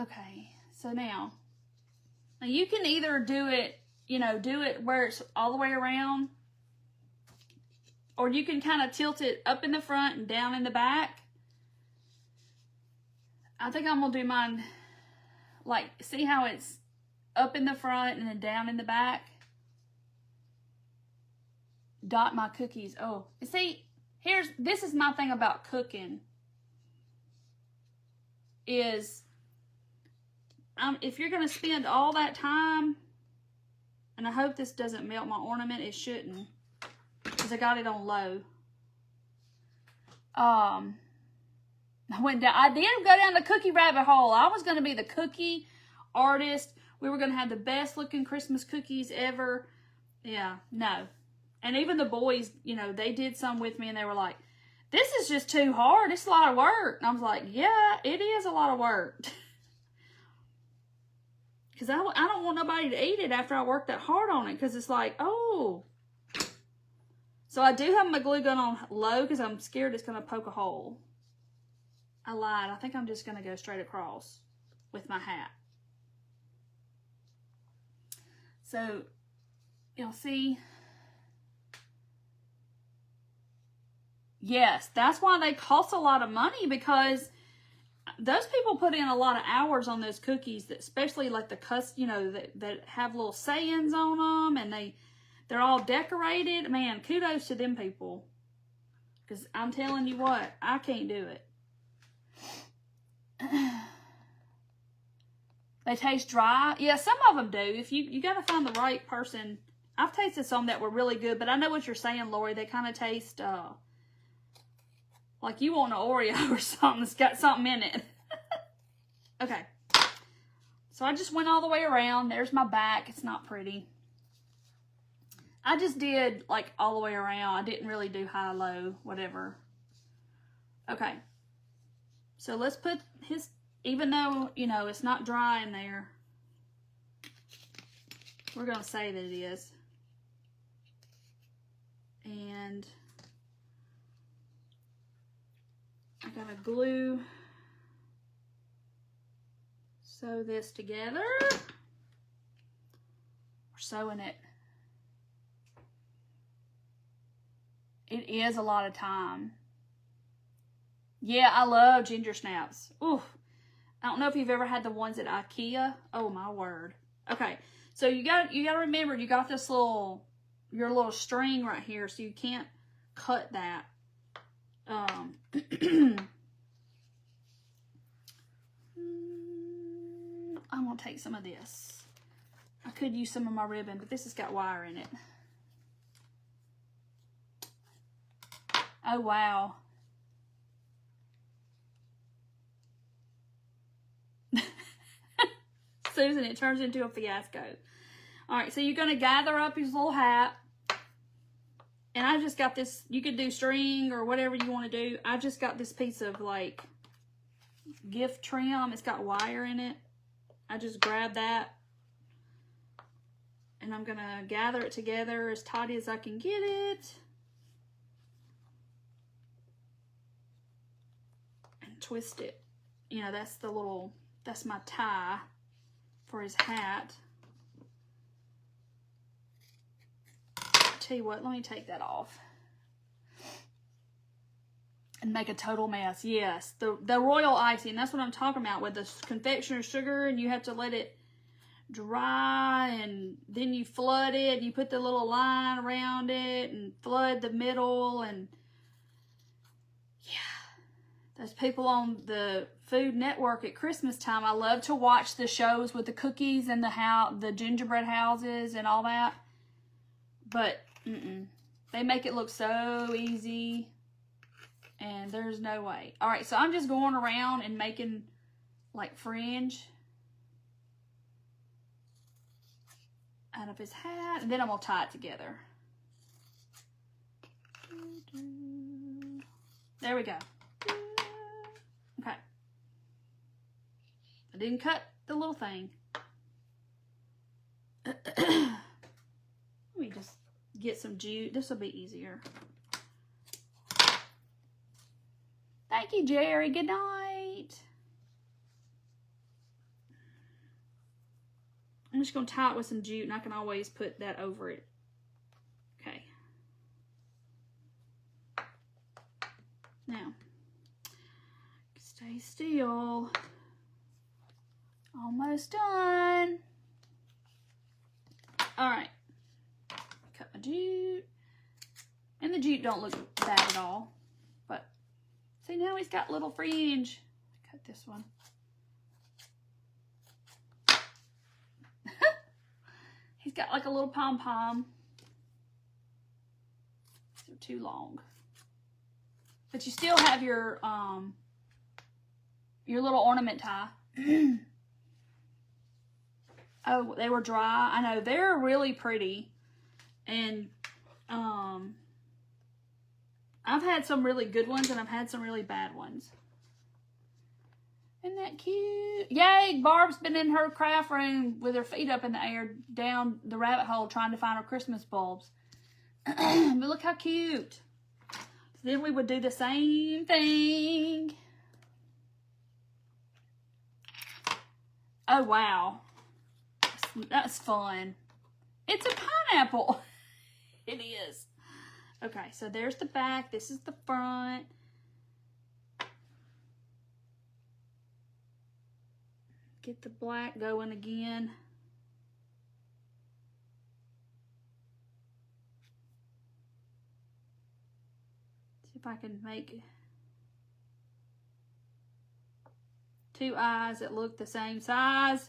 Okay, so now you can either do it where it's all the way around, or you can kind of tilt it up in the front and down in the back. I think I'm gonna do mine, like, see how it's up in the front and then down in the back? Dot my cookies. Oh, see, this is my thing about cooking, is if you're going to spend all that time, and I hope this doesn't melt my ornament, it shouldn't, because I got it on low. I did go down the cookie rabbit hole. I was going to be the cookie artist. We were going to have the best looking Christmas cookies ever. Yeah, no. And even the boys, they did some with me, and they were like, this is just too hard. It's a lot of work. And I was like, yeah, it is a lot of work. Because I don't want nobody to eat it after I work that hard on it, because it's like, oh. So I do have my glue gun on low, because I'm scared it's going to poke a hole. I lied. I think I'm just going to go straight across with my hat. So, you'll see. Yes, that's why they cost a lot of money, because those people put in a lot of hours on those cookies, that especially like the that have little sayings on them, and they're all decorated. Man, kudos to them people, because I'm telling you what, I can't do it. They taste dry. Yeah, some of them do. If you got to find the right person. I've tasted some that were really good, but I know what you're saying, Lori. They kind of taste like you want an Oreo or something that's got something in it. Okay. So I just went all the way around. There's my back. It's not pretty. I just did like all the way around. I didn't really do high, low, whatever. Okay. So let's put his, even though, it's not dry in there. We're going to say that it is. And I got to glue, sew this together. We're sewing it. It is a lot of time. Yeah, I love ginger snaps. Ooh. I don't know if you've ever had the ones at IKEA. Oh my word. Okay. So you got to remember you got this your little string right here, so you can't cut that. I'm going to take some of this. I could use some of my ribbon, but this has got wire in it. Oh, wow. Susan, it turns into a fiasco. All right, so you're going to gather up his little hat. And I just got this, you could do string or whatever you want to do. I just got this piece of like gift trim. It's got wire in it. I just grabbed that. And I'm going to gather it together as tight as I can get it. And twist it. You know, that's my tie for his hat. Tell you what, let me take that off and make a total mess. Yes, the royal icing, that's what I'm talking about, with the confectioner's sugar, and you have to let it dry, and then you flood it, and you put the little line around it and flood the middle. And yeah, those people on the Food Network at Christmas time, I love to watch the shows with the cookies and the gingerbread houses and all that. But they make it look so easy, and there's no way. All right, so I'm just going around and making like fringe out of his hat, and then I'm gonna tie it together. There we go. Okay. I didn't cut the little thing. Let me just get some jute. This will be easier. Thank you, Jerry. Good night. I'm just going to tie it with some jute, and I can always put that over it. Okay. Now, stay still. Almost done. All right. Cut my jute. And the jute don't look bad at all. But see, now he's got little fringe. Cut this one. He's got like a little pom-pom. They're too long. But you still have your little ornament tie. Oh, they were dry. I know, they're really pretty. And I've had some really good ones, and I've had some really bad ones. Isn't that cute? Yay, Barb's been in her craft room with her feet up in the air down the rabbit hole trying to find her Christmas bulbs. But look how cute. So then we would do the same thing. Oh, wow. That's fun. It's a pineapple. It is. Okay, so there's the back. This is the front. Get the black going again. See if I can make two eyes that look the same size.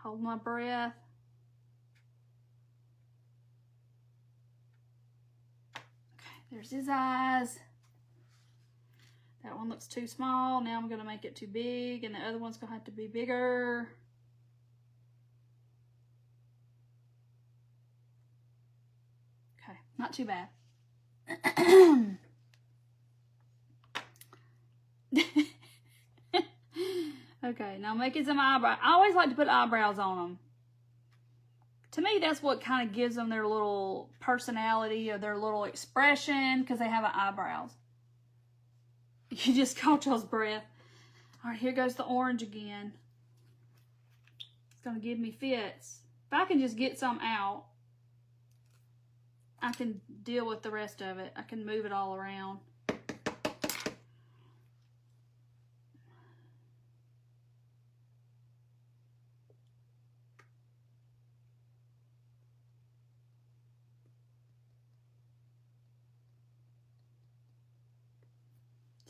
Hold my breath. Okay, there's his eyes. That one looks too small. Now I'm going to make it too big, and the other one's going to have to be bigger. Okay, not too bad. Okay, now making some eyebrows. I always like to put eyebrows on them. To me, that's what kind of gives them their little personality or their little expression, because they have eyebrows. You just caught y'all's breath. All right, here goes the orange again. It's going to give me fits. If I can just get some out, I can deal with the rest of it. I can move it all around.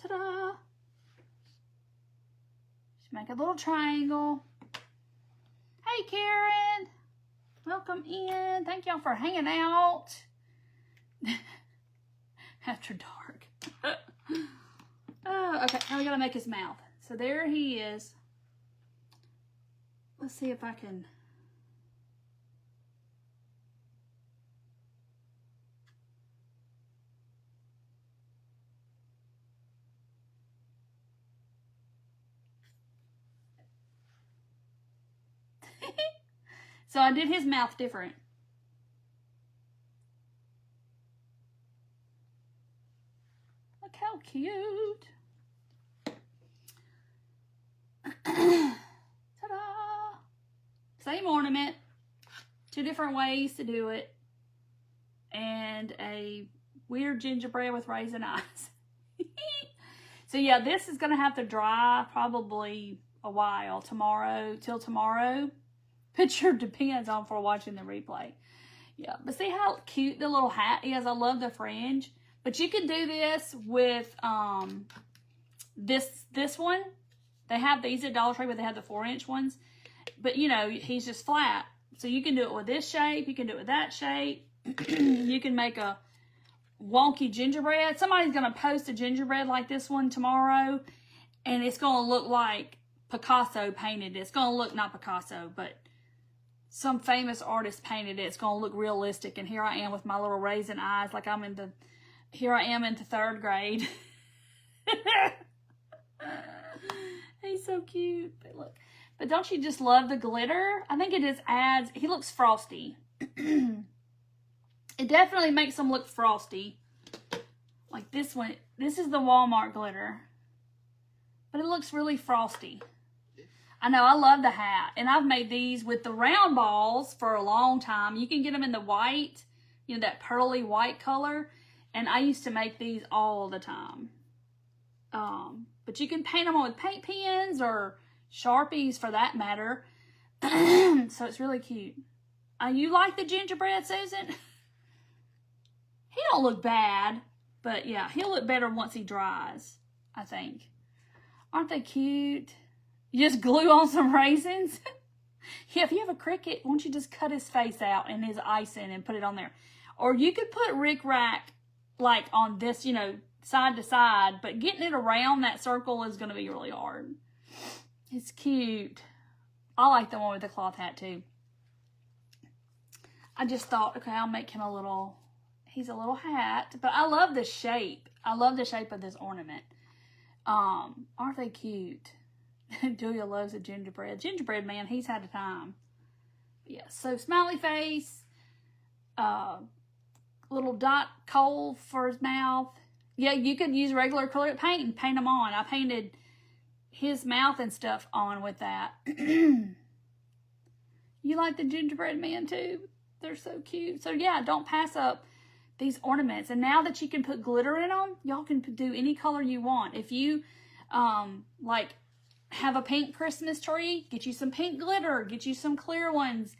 Ta-da! Just make a little triangle. Hey, Karen. Welcome in. Thank y'all for hanging out. After dark. Oh, okay, now we gotta make his mouth. So there he is. Let's see if I can. So I did his mouth different. Look how cute. Ta-da! Same ornament. 2 different ways to do it. And a weird gingerbread with raisin eyes. So yeah, this is going to have to dry probably a while. Till tomorrow. Picture depends on for watching the replay. Yeah, but see how cute the little hat is? I love the fringe. But you can do this with this one. They have these at Dollar Tree, but they have the 4-inch ones. But you know, he's just flat. So you can do it with this shape. You can do it with that shape. You can make a wonky gingerbread. Somebody's going to post a gingerbread like this one tomorrow. And it's going to look like Picasso painted it. It's going to look, not Picasso, but some famous artist painted it. It's going to look realistic. And here I am with my little raisin eyes like I'm into, here I am into 3rd grade. He's so cute. But look, but don't you just love the glitter? I think it just adds, he looks frosty. It definitely makes him look frosty. Like this one, this is the Walmart glitter. But it looks really frosty. I know, I love the hat. And I've made these with the round balls for a long time. You can get them in the white, you know, that pearly white color. And I used to make these all the time. But you can paint them on with paint pens or Sharpies for that matter. So it's really cute. You like the gingerbread, Susan? He don't look bad. But yeah, he'll look better once he dries, I think. Aren't they cute? You just glue on some raisins. Yeah, if you have a cricket, why don't you just cut his face out and his icing and put it on there? Or you could put Rick Rack like on this, you know, side to side, but getting it around that circle is going to be really hard. It's cute. I like the one with the cloth hat too. I just thought, okay, I'll make him a little, he's a little hat, but I love the shape. I love the shape of this ornament. Aren't they cute? Julia loves a gingerbread. Gingerbread man, he's had a time. Yeah, so smiley face, little dot coal for his mouth. Yeah, you could use regular acrylic paint and paint them on. I painted his mouth and stuff on with that. You like the gingerbread man too? They're so cute. So yeah, don't pass up these ornaments. And now that you can put glitter in them, y'all can do any color you want. If you like have a pink Christmas tree, get you some pink glitter, get you some clear ones,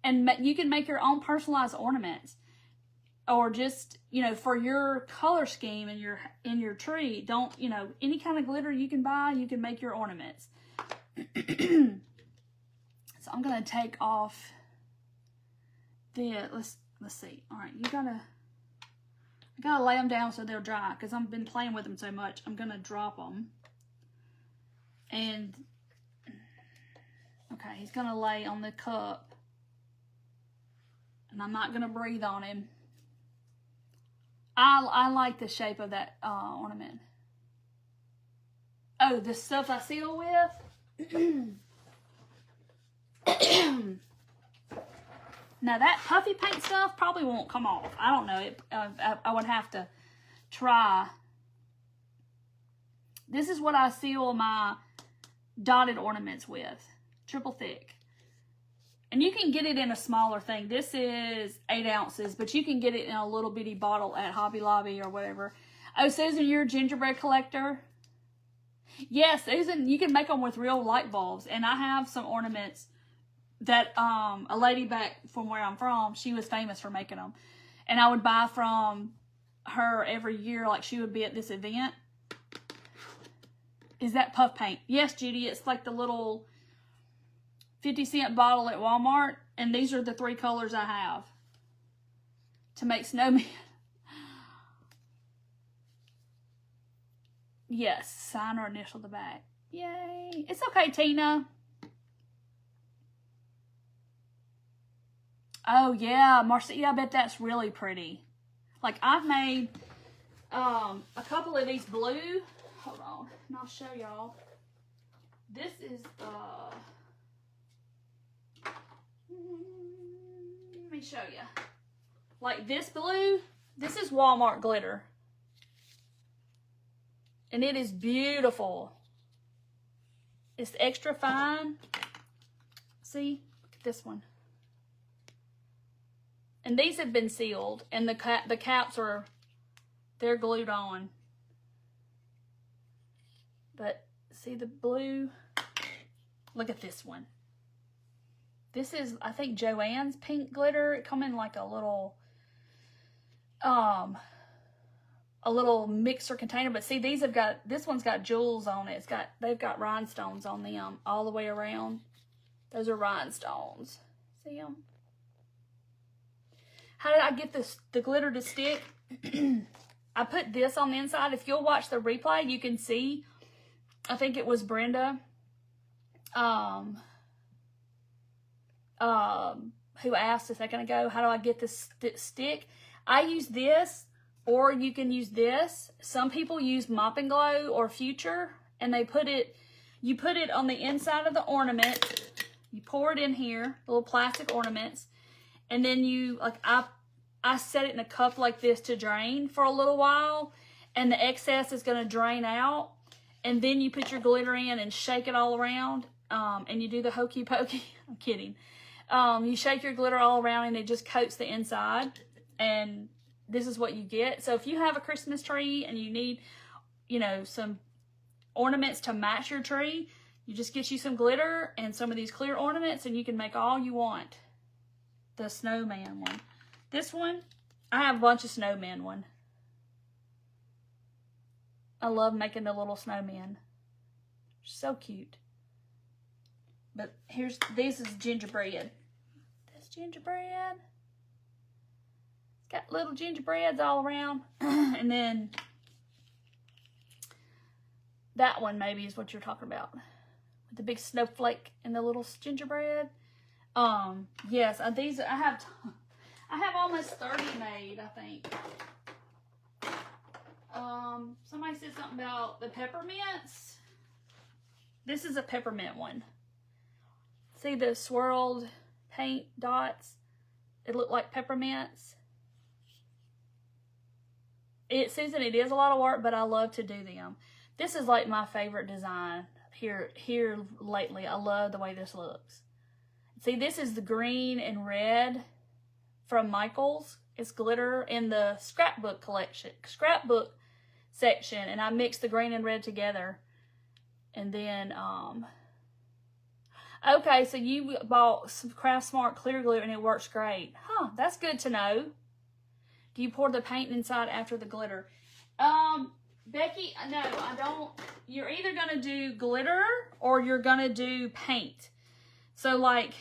and you can make your own personalized ornaments. Or just, you know, for your color scheme in your tree, don't, you know, any kind of glitter you can buy, you can make your ornaments. So I'm gonna take off the, let's see. All right, I gotta lay them down so they'll dry because I've been playing with them so much. I'm gonna drop them. And, okay, he's gonna lay on the cup. And I'm not gonna breathe on him. I like the shape of that ornament. Oh, the stuff I seal with. Now that puffy paint stuff probably won't come off. I don't know. I would have to try. This is what I seal my dotted ornaments with. Triple thick. And you can get it in a smaller thing. This is 8 ounces, but you can get it in a little bitty bottle at Hobby Lobby or whatever. Oh, Susan, you're a gingerbread collector? Yes, Susan, you can make them with real light bulbs. And I have some ornaments that a lady back from where I'm from, she was famous for making them. And I would buy from her every year, like she would be at this event. Is that puff paint? Yes, Judy, it's like the little 50-cent bottle at Walmart, and these are the 3 colors I have to make snowman. Yes, sign or initial the back. Yay. It's okay, Tina. Oh, yeah, Marcia, I bet that's really pretty. Like, I've made a couple of these blue. Hold on, and I'll show y'all. This is let me show you. Like this blue, this is Walmart glitter. And it is beautiful. It's extra fine. See, look at this one. And these have been sealed, and the caps are, they're glued on. But see the blue? Look at this one. This is, I think, Joann's pink glitter. It come in like a little mixer container. But see, these have got, this one's got jewels on it. They've got rhinestones on them all the way around. Those are rhinestones. See them? How did I get the glitter to stick? I put this on the inside. If you'll watch the replay, you can see. I think it was Brenda. Who asked a second ago, how do I get this stick? I use this, or you can use this. Some people use Mop and Glow or Future, and you put it on the inside of the ornament. You pour it in here, little plastic ornaments, and then you, like, I set it in a cup like this to drain for a little while, and the excess is going to drain out, and then you put your glitter in and shake it all around, and you do the hokey pokey. I'm kidding. You shake your glitter all around and it just coats the inside, and this is what you get. So if you have a Christmas tree and you need, you know, some ornaments to match your tree, you just get you some glitter and some of these clear ornaments, and you can make all you want. The snowman one. This one, I have a bunch of snowman one. I love making the little snowman. So cute. But this is gingerbread. This gingerbread. It's got little gingerbreads all around. And then that one maybe is what you're talking about. With the big snowflake and the little gingerbread. Yes, these I have almost 30 made, I think. Somebody said something about the peppermints. This is a peppermint one. See the swirled paint dots? It looked like peppermints. Susan, it is a lot of work, but I love to do them. This is like my favorite design here lately. I love the way this looks. See, this is the green and red from Michaels. It's glitter in the scrapbook section, and I mixed the green and red together. And then, okay, so you bought some Craft Smart clear glue and it works great. Huh, that's good to know. Do you pour the paint inside after the glitter? Becky, no, I don't. You're either going to do glitter or you're going to do paint. So, like,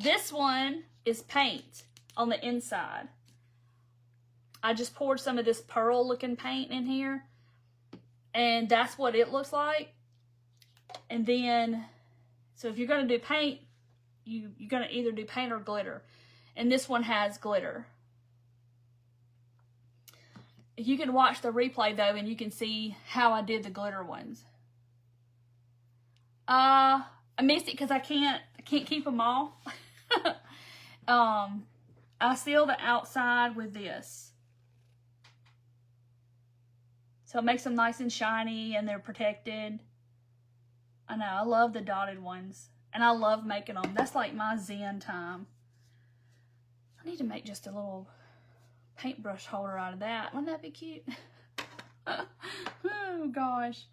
this one is paint on the inside. I just poured some of this pearl-looking paint in here, and that's what it looks like. And then, so if you're going to do paint, you're going to either do paint or glitter. And this one has glitter. you can watch the replay though, and you can see how I did the glitter ones. I missed it because I can't keep them all. I seal the outside with this. So it makes them nice and shiny and they're protected. I know, I love the dotted ones. And I love making them. That's like my zen time. I need to make just a little paintbrush holder out of that. Wouldn't that be cute? Oh, gosh.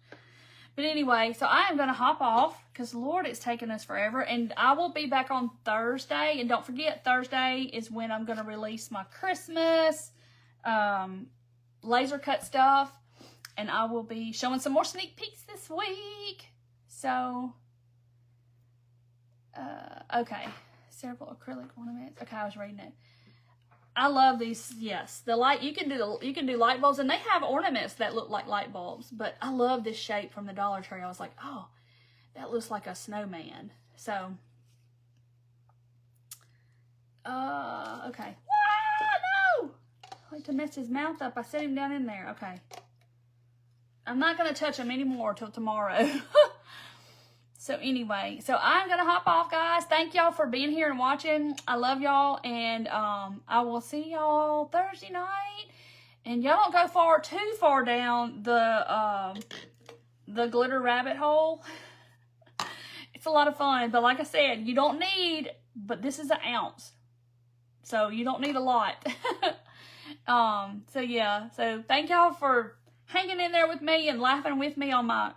But anyway, so I am going to hop off because, Lord, it's taken us forever. And I will be back on Thursday. And don't forget, Thursday is when I'm going to release my Christmas laser cut stuff. And I will be showing some more sneak peeks this week. So, okay. Several acrylic ornaments. Okay, I was reading it. I love these. Yes, the light. You can do light bulbs, and they have ornaments that look like light bulbs. But I love this shape from the Dollar Tree. I was like, oh, that looks like a snowman. So, okay. Ah, no! I like to mess his mouth up. I set him down in there. Okay. I'm not gonna touch him anymore till tomorrow. So anyway, so I'm going to hop off, guys. Thank y'all for being here and watching. I love y'all, and I will see y'all Thursday night. And y'all don't go too far down the glitter rabbit hole. It's a lot of fun, but like I said, you don't need, but this is an ounce. So you don't need a lot. So yeah, so thank y'all for hanging in there with me and laughing with me on my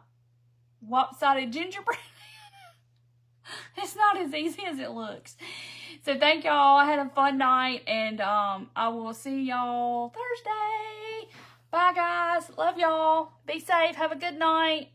lopsided gingerbread. It's not as easy as it looks. So thank y'all. I had a fun night, and I will see y'all Thursday. Bye, guys. Love y'all. Be safe. Have a good night.